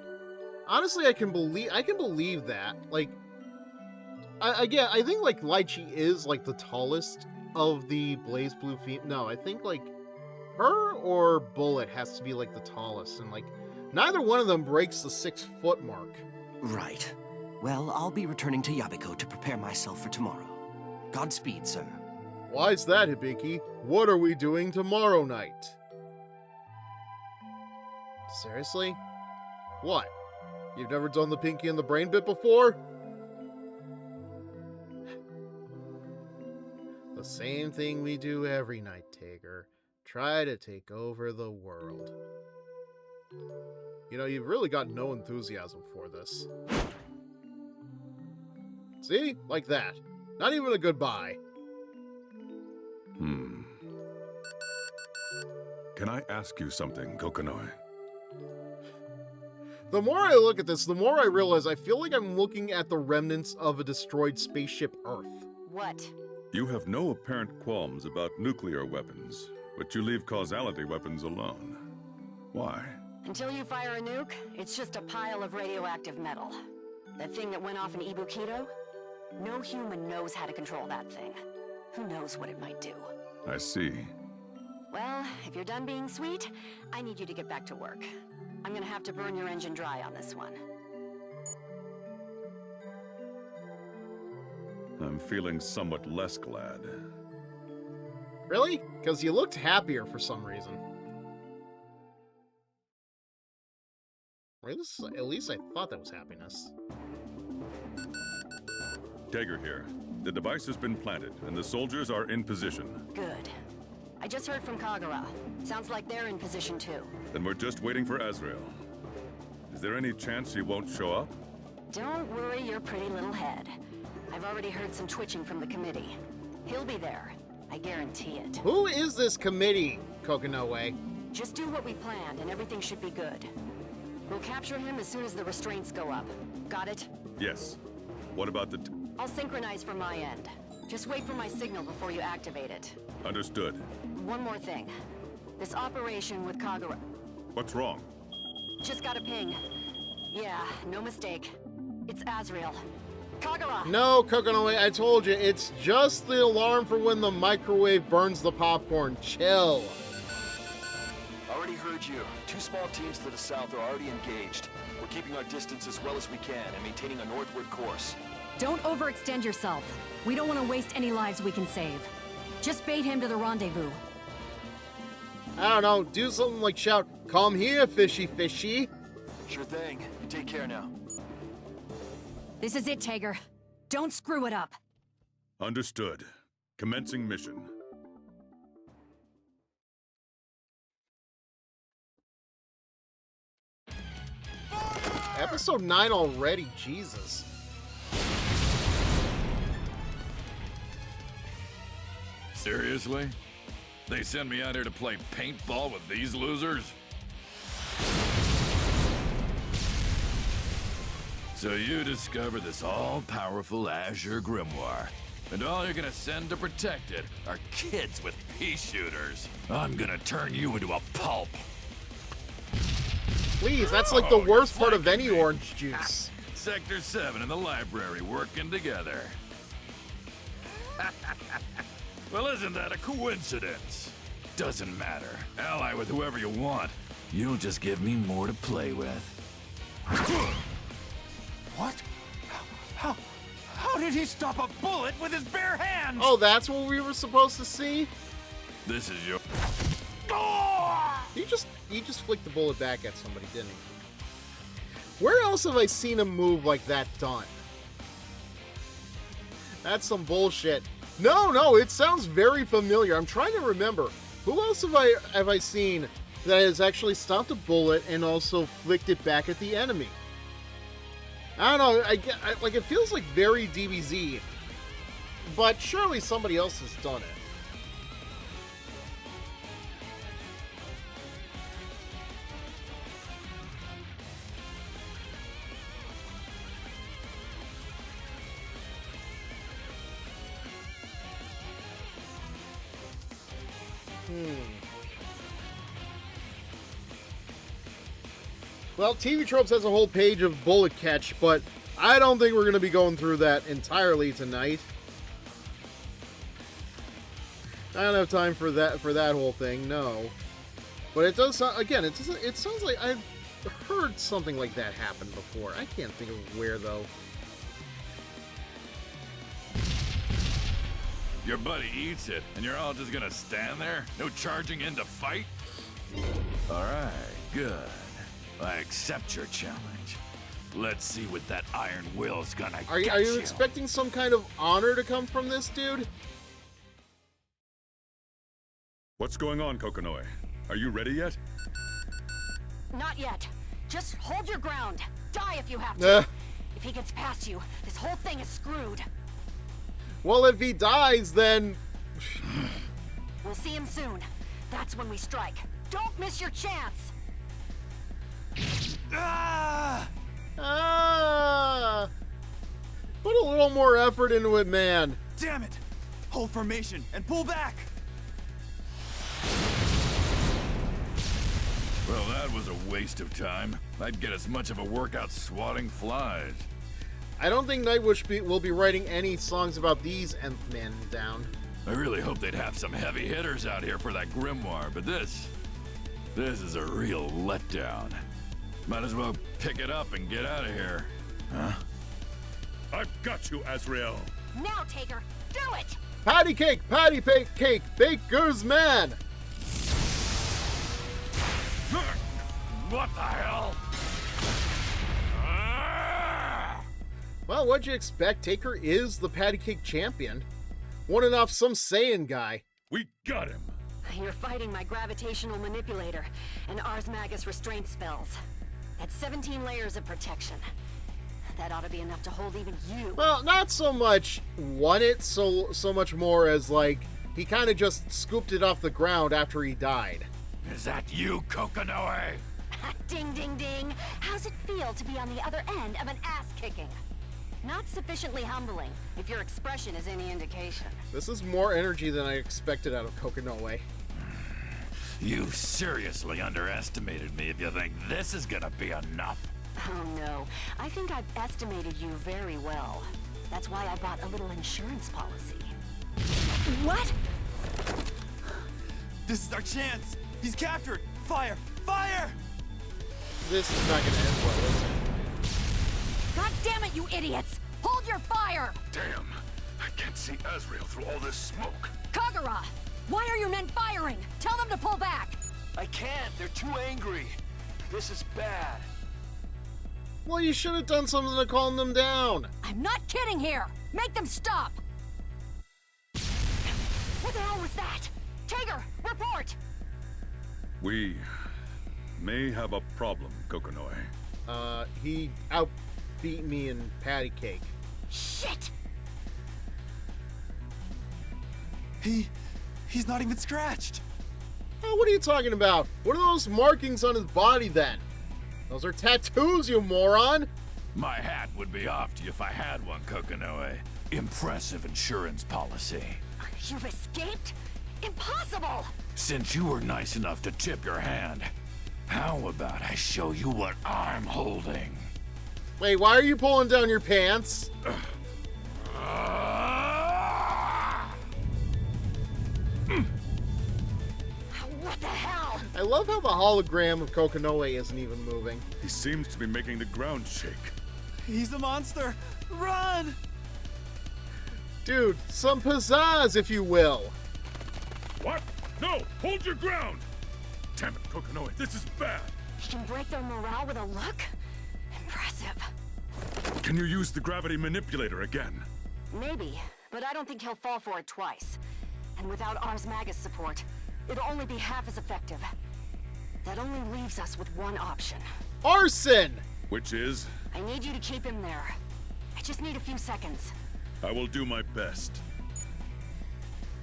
Honestly, I can believe that. Like, I think, like, Lychee is, like, the tallest of the Blazblue female. No, I think, like, her or Bullet has to be, like, the tallest. And, like, neither one of them breaks the 6-foot mark. Right. Well, I'll be returning to Yabiko to prepare myself for tomorrow. Godspeed, sir. Why's that, Hibiki? What are we doing tomorrow night? Seriously? What? You've never done the Pinky and the Brain bit before? The same thing we do every night, Tager. Try to take over the world. You know, you've really got no enthusiasm for this. See? Like that. Not even a goodbye. Can I ask you something, Kokonoe? The more I look at this, the more I realize I feel like I'm looking at the remnants of a destroyed spaceship Earth. What? You have no apparent qualms about nuclear weapons, but you leave causality weapons alone. Why? Until you fire a nuke, it's just a pile of radioactive metal. That thing that went off in Ibukito? No human knows how to control that thing. Who knows what it might do? I see. Well, if you're done being sweet, I need you to get back to work. I'm gonna have to burn your engine dry on this one. I'm feeling somewhat less glad. Really? Because you looked happier for some reason. Or at least I thought that was happiness. Tager here. The device has been planted, and the soldiers are in position. Good. I just heard from Kagura. Sounds like they're in position too. Then we're just waiting for Azrael. Is there any chance he won't show up? Don't worry your pretty little head. I've already heard some twitching from the committee. He'll be there. I guarantee it. Who is this committee, Kokonoe? Just do what we planned and everything should be good. We'll capture him as soon as the restraints go up. Got it? Yes. What about the... I'll synchronize from my end. Just wait for my signal before you activate it. Understood. One more thing. This operation with Kagura... What's wrong? Just got a ping. Yeah, no mistake. It's Azrael. Kagura! No, Kokonoe, I told you, it's just the alarm for when the microwave burns the popcorn. Chill. Already heard you. 2 small teams to the south are already engaged. We're keeping our distance as well as we can and maintaining a northward course. Don't overextend yourself. We don't want to waste any lives we can save. Just bait him to the rendezvous. I don't know, do something like shout, "Come here, fishy fishy." Sure thing. You take care now. This is it, Tager. Don't screw it up. Understood. Commencing mission. Episode 9 already, Jesus. Seriously? They send me out here to play paintball with these losers? So you discover this all-powerful Azure Grimoire, and all you're gonna send to protect it are kids with pea shooters. I'm gonna turn you into a pulp. Please, that's like the worst part of any orange juice. Sector 7 and the library working together. Well, isn't that a coincidence? Doesn't matter. Ally with whoever you want. You'll just give me more to play with. What? How did he stop a bullet with his bare hands? Oh, that's what we were supposed to see? This is your... He just flicked the bullet back at somebody, didn't he? Where else have I seen a move like that done? That's some bullshit. No, it sounds very familiar. I'm trying to remember. Who else have I seen that has actually stopped a bullet and also flicked it back at the enemy? I don't know. Like, it feels like very DBZ, but surely somebody else has done it. Well, TV Tropes has a whole page of bullet catch, but I don't think we're going to be going through that entirely tonight. I don't have time for that whole thing, no. But it does sound, again, it sounds like I've heard something like that happen before. I can't think of where, though. Your buddy eats it, and you're all just gonna stand there? No charging in to fight? Alright, good. I accept your challenge. Let's see what that iron will's gonna Are you expecting some kind of honor to come from this, dude? What's going on, Kokonoe? Are you ready yet? Not yet. Just hold your ground. Die if you have to. If he gets past you, this whole thing is screwed. Well, if he dies, then... We'll see him soon. That's when we strike. Don't miss your chance! Ah! Ah! Put a little more effort into it, man. Damn it! Hold formation and pull back! Well, that was a waste of time. I'd get as much of a workout swatting flies. I don't think Nightwish will be writing any songs about these Nth Men down. I really hope they'd have some heavy hitters out here for that grimoire, but this is a real letdown. Might as well pick it up and get out of here. Huh? I've got you, Azrael. Now, Taker, do it! Patty cake, baker's man. What the hell? Well, what'd you expect? Taker is the patty cake champion. One off some Saiyan guy. We got him. You're fighting my gravitational manipulator and Ars Magus restraint spells. That's 17 layers of protection. That ought to be enough to hold even you. Well, not so much won it, so much more as, like, he kind of just scooped it off the ground after he died. Is that you, Kokonoe? Ding, ding, ding. How's it feel to be on the other end of an ass-kicking? Not sufficiently humbling, if your expression is any indication. This is more energy than I expected out of Kokonoe. You seriously underestimated me if you think this is gonna be enough. Oh no, I think I've estimated you very well. That's why I bought a little insurance policy. What? This is our chance! He's captured! Fire! Fire! This is not gonna end well, is it? God damn it, you idiots! Hold your fire! Damn, I can't see Azrael through all this smoke. Kagura! Why are your men firing? Tell them to pull back! I can't. They're too angry. This is bad. Well, you should have done something to calm them down. I'm not kidding here! Make them stop! What the hell was that? Tager, report! We may have a problem, Kokonoe. He outbeat me in patty cake. Shit! He's not even scratched! Oh, what are you talking about? What are those markings on his body then? Those are tattoos, you moron! My hat would be off to you if I had one, Kokonoe. Impressive insurance policy. You've escaped? Impossible! Since you were nice enough to tip your hand, how about I show you what I'm holding? Wait, why are you pulling down your pants? What the hell? I love how the hologram of Kokonoe isn't even moving. He seems to be making the ground shake. He's a monster! Run! Dude, some pizzazz, if you will. What? No! Hold your ground! Damn it, Kokonoe, this is bad! He can break their morale with a look? Impressive. Can you use the gravity manipulator again? Maybe, but I don't think he'll fall for it twice. And without Ars Magus support, it'll only be half as effective. That only leaves us with one option. Arson! Which is? I need you to keep him there. I just need a few seconds. I will do my best.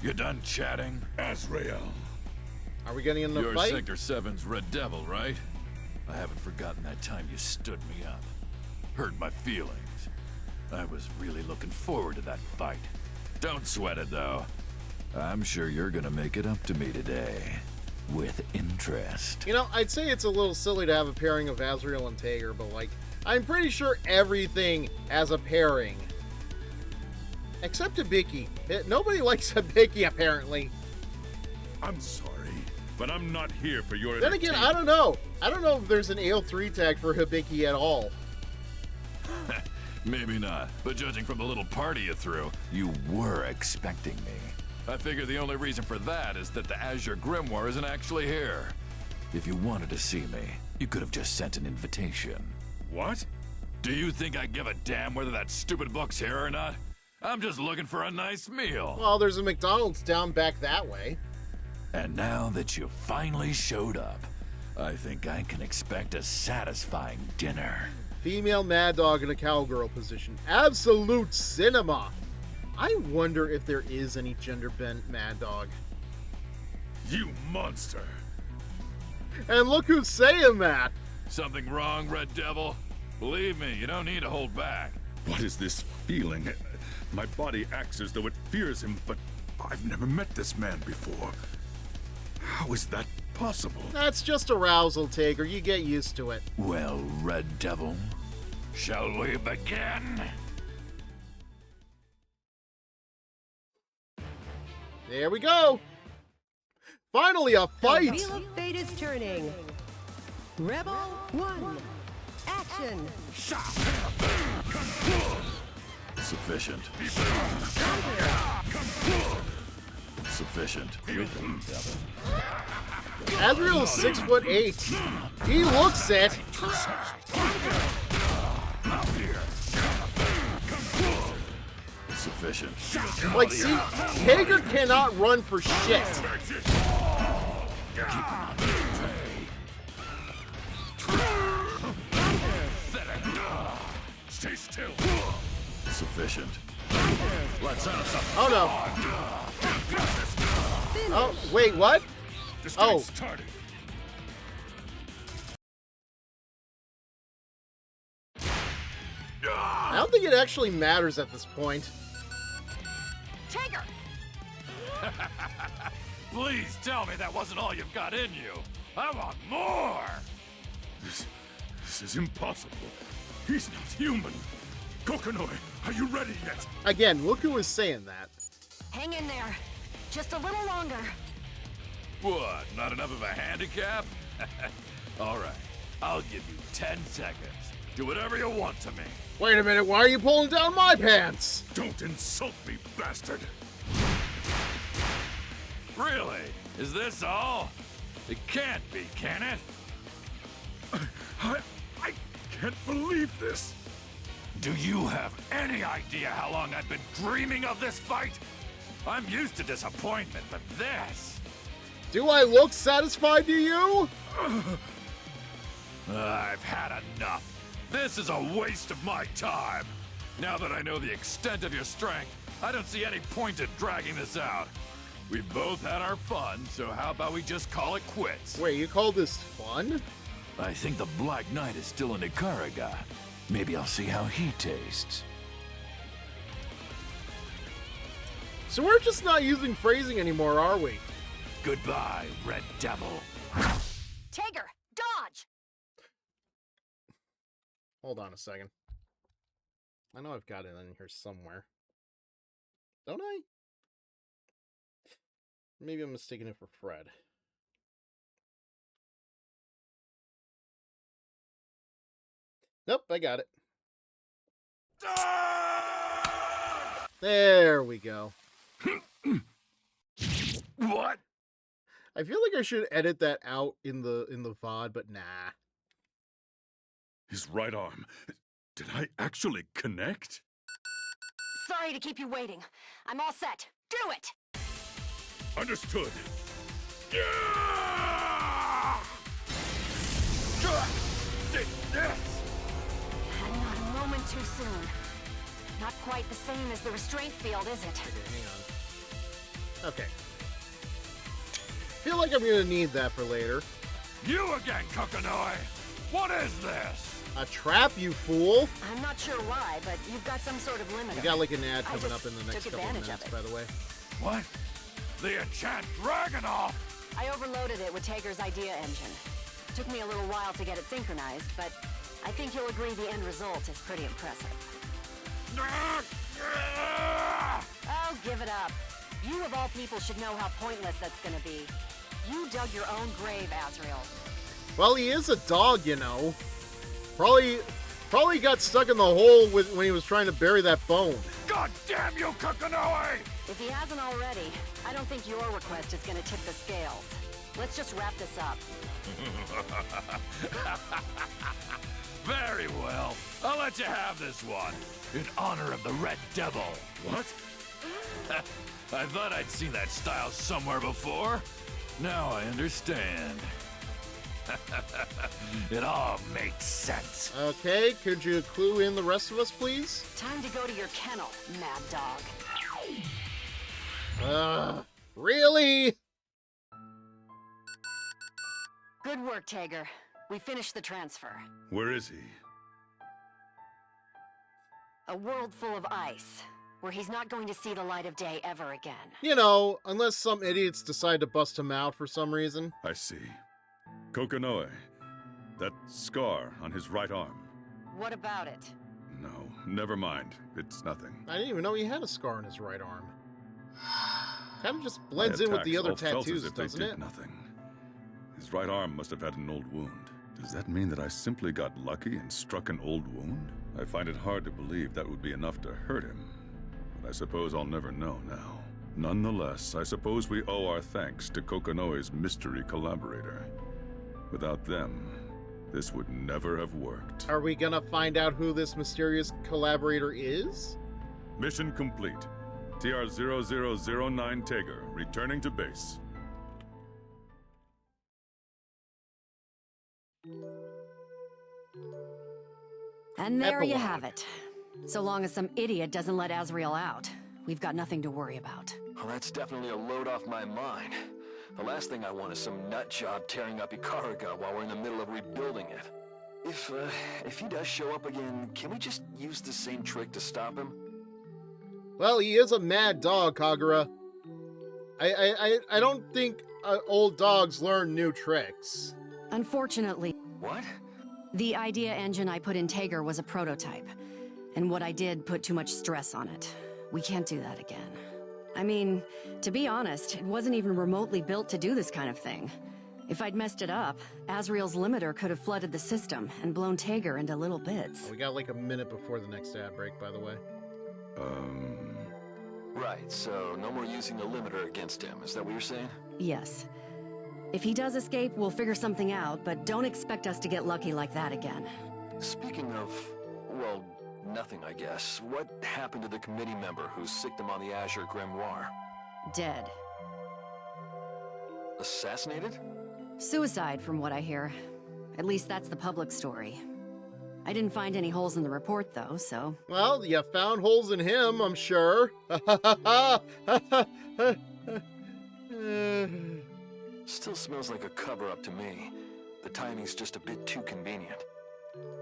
You done chatting? Azrael. Are we getting in the You're fight? Sector 7's Red Devil, right? I haven't forgotten that time you stood me up. Hurt my feelings. I was really looking forward to that fight. Don't sweat it, though. I'm sure you're gonna make it up to me today. With interest. You know, I'd say it's a little silly to have a pairing of Azrael and Tager, but like, I'm pretty sure everything has a pairing. Except Hibiki. Nobody likes Hibiki, apparently. I'm sorry, but I'm not here for your Then again, I don't know. I don't know if there's an AO3 tag for Hibiki at all. Maybe not, but judging from the little party you threw, you were expecting me. I figure the only reason for that is that the Azure Grimoire isn't actually here. If you wanted to see me, you could have just sent an invitation. What? Do you think I give a damn whether that stupid book's here or not? I'm just looking for a nice meal. Well, there's a McDonald's down back that way. And now that you finally showed up, I think I can expect a satisfying dinner. Female Mad Dog in a cowgirl position. Absolute cinema. I wonder if there is any gender-bent Mad Dog. You monster! And look who's saying that! Something wrong, Red Devil? Believe me, you don't need to hold back. What is this feeling? My body acts as though it fears him, but I've never met this man before. How is that possible? That's just arousal, Taker. You get used to it. Well, Red Devil, shall we begin? There we go! Finally a fight! The wheel of fate is turning. Rebel 1. Action! Sufficient. Sufficient. Azrael is 6'8". He looks it. Sufficient. Like, see, Taker cannot run for shit. Stay still. Sufficient. Let's have some. Oh no. Oh, wait, what? This Oh. guy's started. I don't think it actually matters at this point. Taker! Please tell me that wasn't all you've got in you. I want more. This is impossible. He's not human. Kokonoe, are you ready yet? Again, look who was saying that. Hang in there. Just a little longer. What, not enough of a handicap? All right, I'll give you 10 seconds. Do whatever you want to me. Wait a minute, why are you pulling down my pants? Don't insult me, bastard. Really? Is this all? It can't be, can it? I can't believe this. Do you have any idea how long I've been dreaming of this fight? I'm used to disappointment, but this... Do I look satisfied to you? I've had enough. This is a waste of my time. Now that I know the extent of your strength, I don't see any point in dragging this out. We've both had our fun, so how about we just call it quits? Wait, you call this fun? I think the Black Knight is still in Ikaraga. Maybe I'll see how he tastes. So we're just not using phrasing anymore, are we? Goodbye, Red Devil. Taker, dodge! Hold on a second. I know I've got it in here somewhere. Don't I? Maybe I'm mistaking it for Fred. Nope, I got it. There we go. What? I feel like I should edit that out in the VOD, but nah. His right arm. Did I actually connect? Sorry to keep you waiting. I'm all set. Do it! Understood. Not a moment too soon. Not quite the same as the restraint field, is it? Okay, hang on. Okay. Feel like I'm gonna need that for later. You again, Kokonoe! What is this? A trap, you fool! I'm not sure why, but you've got some sort of limiter. We got like an ad I coming just up in the next took couple of advantage minutes, of by it. the way. What? The enchant Dragonoff! I overloaded it with Taker's idea engine. Took me a little while to get it synchronized, but I think you'll agree the end result is pretty impressive. Oh, give it up. You of all people should know how pointless that's gonna be. You dug your own grave, Azrael. Well, he is a dog, you know. Probably got stuck in the hole when he was trying to bury that bone. God damn you, Kokonoe! If he hasn't already, I don't think your request is gonna tip the scales. Let's just wrap this up. Very well. I'll let you have this one. In honor of the Red Devil. What? I thought I'd seen that style somewhere before. Now I understand. It all makes sense. Okay, could you clue in the rest of us, please? Time to go to your kennel, mad dog. Really? Good work, Tager. We finished the transfer. Where is he? A world full of ice, where he's not going to see the light of day ever again. You know, unless some idiots decide to bust him out for some reason. I see. Kokonoe. That scar on his right arm. What about it? No, never mind. It's nothing. I didn't even know he had a scar on his right arm. Kind of just blends My in with the attacks other all felt tattoos, as if they doesn't did it? nothing. His right arm must have had an old wound. Does that mean that I simply got lucky and struck an old wound? I find it hard to believe that would be enough to hurt him, but I suppose I'll never know now. Nonetheless, I suppose we owe our thanks to Kokonoe's mystery collaborator. Without them, this would never have worked. Are we gonna find out who this mysterious collaborator is? Mission complete. TR-0009 Tager, returning to base. And there you Epilogue. have it. So long as some idiot doesn't let Azrael out, we've got nothing to worry about. Well, that's definitely a load off my mind. The last thing I want is some nut job tearing up Ikaraga while we're in the middle of rebuilding it. If he does show up again, can we just use the same trick to stop him? Well, he is a mad dog, Kagura. I don't think old dogs learn new tricks. Unfortunately, What? the idea engine I put in Tager was a prototype, and what I did put too much stress on it. We can't do that again. I mean, to be honest, it wasn't even remotely built to do this kind of thing. If I'd messed it up, Azrael's limiter could have flooded the system and blown Tager into little bits. We got like a minute before the next ad break, by the way. Right, so no more using the limiter against him. Is that what you're saying? Yes. If he does escape, we'll figure something out, but don't expect us to get lucky like that again. Speaking of, well, nothing, I guess. What happened to the committee member who sicked him on the Azure Grimoire? Dead. Assassinated? Suicide, from what I hear. At least that's the public story. I didn't find any holes in the report, though, so... Well, you found holes in him, I'm sure. Still smells like a cover-up to me. The timing's just a bit too convenient.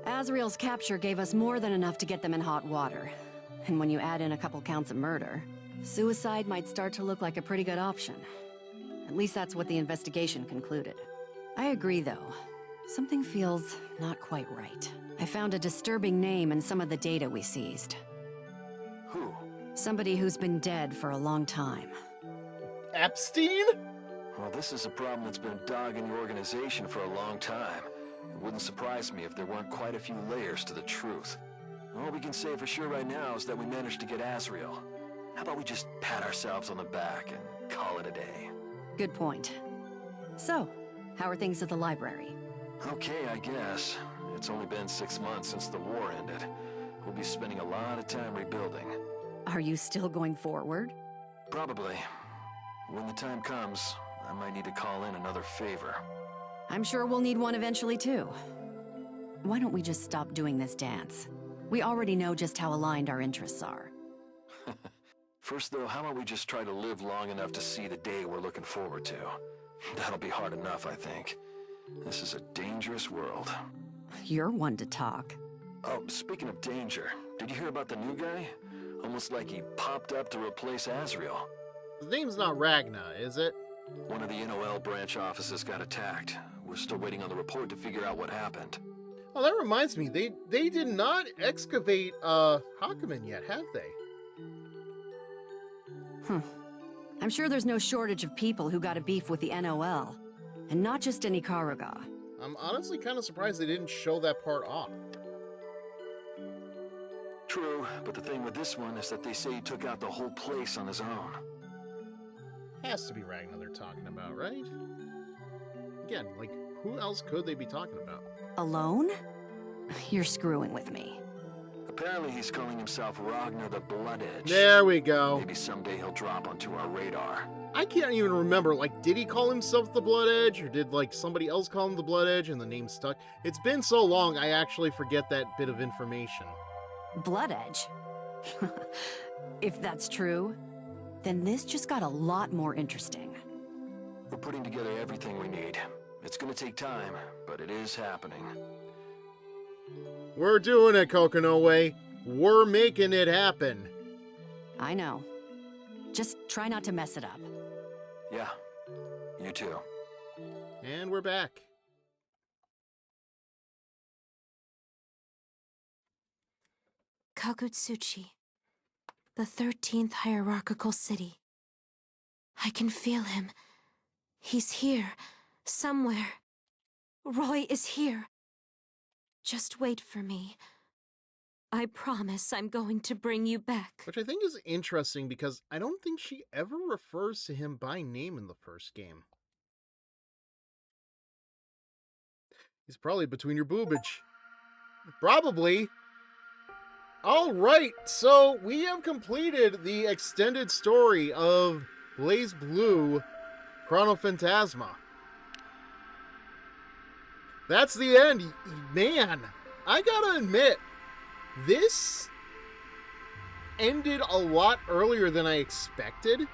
Azrael's capture gave us more than enough to get them in hot water. And when you add in a couple counts of murder, suicide might start to look like a pretty good option. At least that's what the investigation concluded. I agree, though. Something feels not quite right. I found a disturbing name in some of the data we seized. Who? Somebody who's been dead for a long time. Epstein? Well, this is a problem that's been dogging the organization for a long time. It wouldn't surprise me if there weren't quite a few layers to the truth. All we can say for sure right now is that we managed to get Azrael. How about we just pat ourselves on the back and call it a day? Good point. So, how are things at the library? Okay, I guess. It's only been 6 months since the war ended. We'll be spending a lot of time rebuilding. Are you still going forward? Probably. When the time comes, I might need to call in another favor. I'm sure we'll need one eventually, too. Why don't we just stop doing this dance? We already know just how aligned our interests are. First, though, how about we just try to live long enough to see the day we're looking forward to? That'll be hard enough, I think. This is a dangerous world. You're one to talk. Oh, speaking of danger, did you hear about the new guy? Almost like he popped up to replace Azrael. His name's not Ragna, is it? One of the NOL branch offices got attacked. We're still waiting on the report to figure out what happened. Oh, that reminds me. They did not excavate Hakumen yet, have they? I'm sure there's no shortage of people who got a beef with the NOL. And not just in Ikaraga. I'm honestly kind of surprised they didn't show that part off. True, but the thing with this one is that they say he took out the whole place on his own. Has to be Ragna they're talking about, right? Again, like, who else could they be talking about? Alone? You're screwing with me. Apparently he's calling himself Ragnar the Blood Edge. There we go. Maybe someday he'll drop onto our radar. I can't even remember, like, did he call himself the Blood Edge, or did, like, somebody else call him the Blood Edge and the name stuck? It's been so long, I actually forget that bit of information. Blood Edge? If that's true, then this just got a lot more interesting. We're putting together everything we need. It's gonna take time, but it is happening. We're doing it, Kokonoe. We're making it happen. I know. Just try not to mess it up. Yeah, you too. And we're back. Kakutsuchi, the 13th hierarchical city. I can feel him. He's here, somewhere. Roy is here. Just wait for me. I promise I'm going to bring you back. Which I think is interesting because I don't think she ever refers to him by name in the first game. He's probably between your boobage. Probably. Alright, so we have completed the extended story of Blazblue Chronophantasma. That's the end. Man, I gotta admit, this ended a lot earlier than I expected.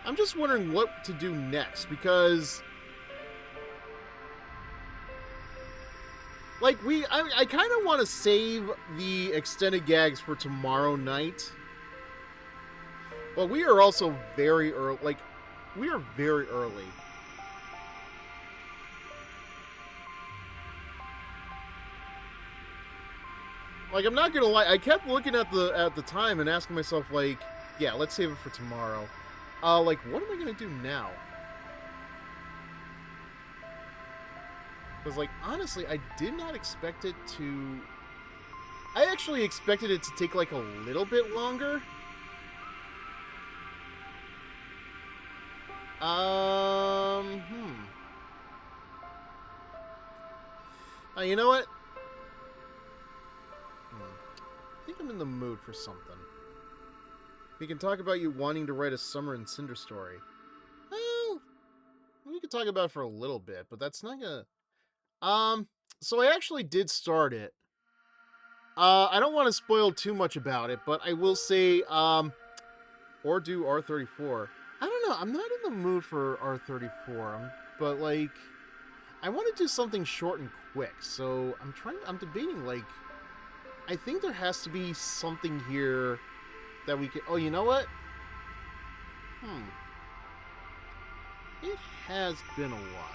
I'm just wondering what to do next, because like I kind of want to save the extended gags for tomorrow night. But we are also very early, like, we are very early. Like, I'm not gonna lie, I kept looking at the time and asking myself, like, yeah, let's save it for tomorrow. Like, what am I gonna do now? Because, like, honestly, I did not expect it to... I actually expected it to take, like, a little bit longer. You know what? I think I'm in the mood for something. We can talk about you wanting to write a Summer and Cinder story. Well, we could talk about it for a little bit, but that's not gonna... So I actually did start it. I don't want to spoil too much about it, but I will say, or do R34. I don't know, I'm not in the mood for R34, but, like, I want to do something short and quick, so I'm debating, like, I think there has to be something here that we could... Oh, you know what? It has been a while.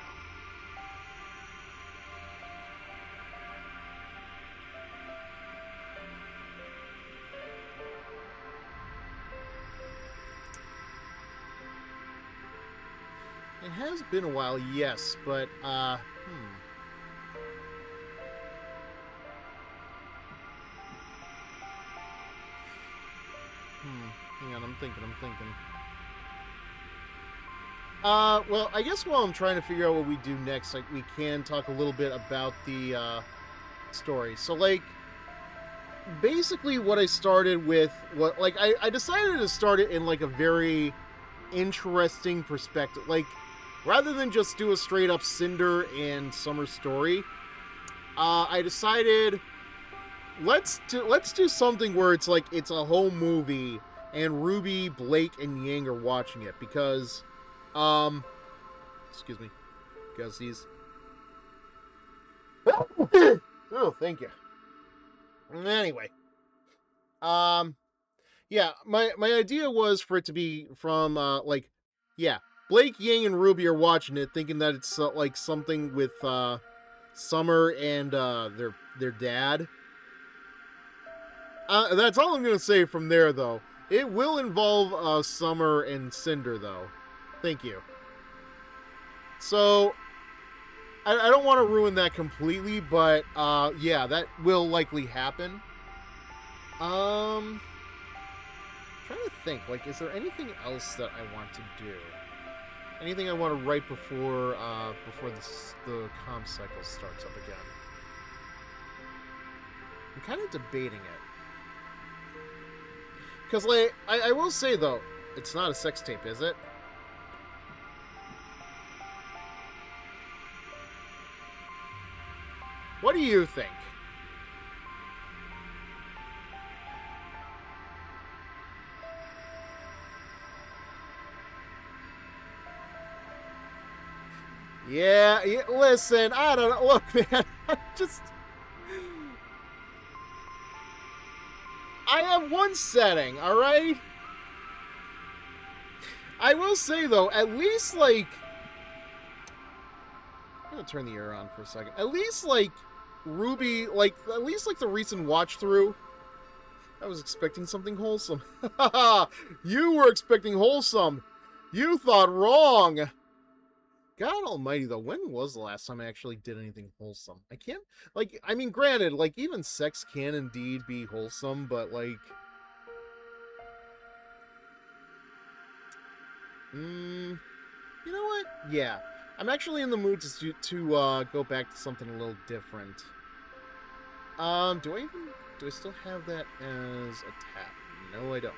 It has been a while, yes, but, Hang on, I'm thinking. Well, I guess while I'm trying to figure out what we do next, like, we can talk a little bit about the, story. So, like, basically what I started with, I decided to start it in, like, a very interesting perspective. Like, rather than just do a straight-up Cinder and Summer story, I decided, let's do something where it's like, it's a whole movie, and Ruby, Blake, and Yang are watching it, because, excuse me, guys, oh, thank you. Anyway, yeah, my idea was for it to be from, like, yeah, Blake, Yang, and Ruby are watching it, thinking that it's, like, something with, Summer and, their dad. That's all I'm gonna say from there, though. It will involve, Summer and Cinder, though. Thank you. So, I don't want to ruin that completely, but, yeah, that will likely happen. Trying to think, like, is there anything else that I want to do? Anything I want to write before the comm cycle starts up again? I'm kind of debating it. Because, like, I will say, though, it's not a sex tape, is it? What do you think? Yeah, listen, I don't know. Look, man, I have one setting, alright? I will say, though, at least, like... I'm gonna turn the air on for a second. At least, like, Ruby, like, at least, like, the recent watch-through, I was expecting something wholesome. You were expecting wholesome. You thought wrong. God almighty, though, when was the last time I actually did anything wholesome? I can't, like, I mean, granted, like, even sex can indeed be wholesome, but, like... you know what? Yeah. I'm actually in the mood to go back to something a little different. Do I still have that as a tab? No, I don't.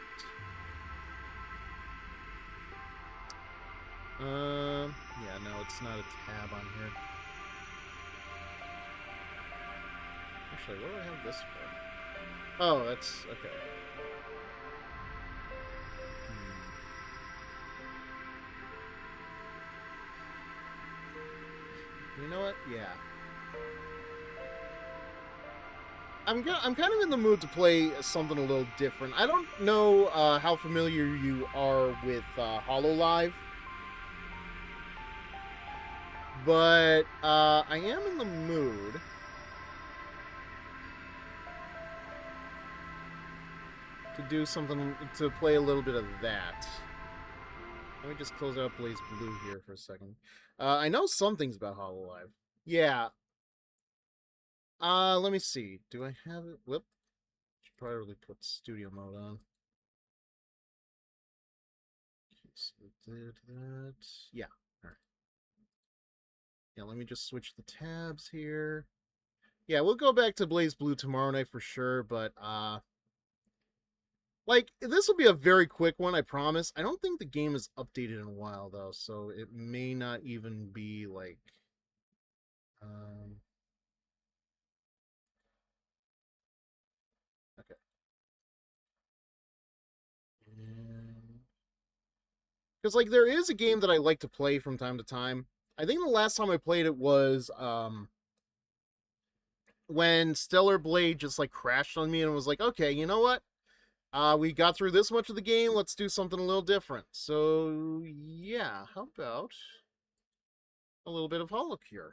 Yeah, no, it's not a tab on here. Actually, what do I have this for? Oh, that's, okay. You know what? Yeah. I'm kind of in the mood to play something a little different. I don't know how familiar you are with HoloLive, but I am in the mood to do something, to play a little bit of that. Let me just close out Blazblue here for a second. I know some things about HoloLive. Yeah. Let me see. Do I have it? Whoop. Should probably put studio mode on. Okay, so did that. Yeah. Alright. Yeah, let me just switch the tabs here. Yeah, we'll go back to Blazblue tomorrow night for sure, but, like, this will be a very quick one, I promise. I don't think the game is updated in a while, though, so it may not even be, like, okay. Because, like, there is a game that I like to play from time to time. I think the last time I played it was, when Stellar Blade just, like, crashed on me and was like, okay, you know what? We got through this much of the game, let's do something a little different. So, yeah, how about a little bit of Holocure?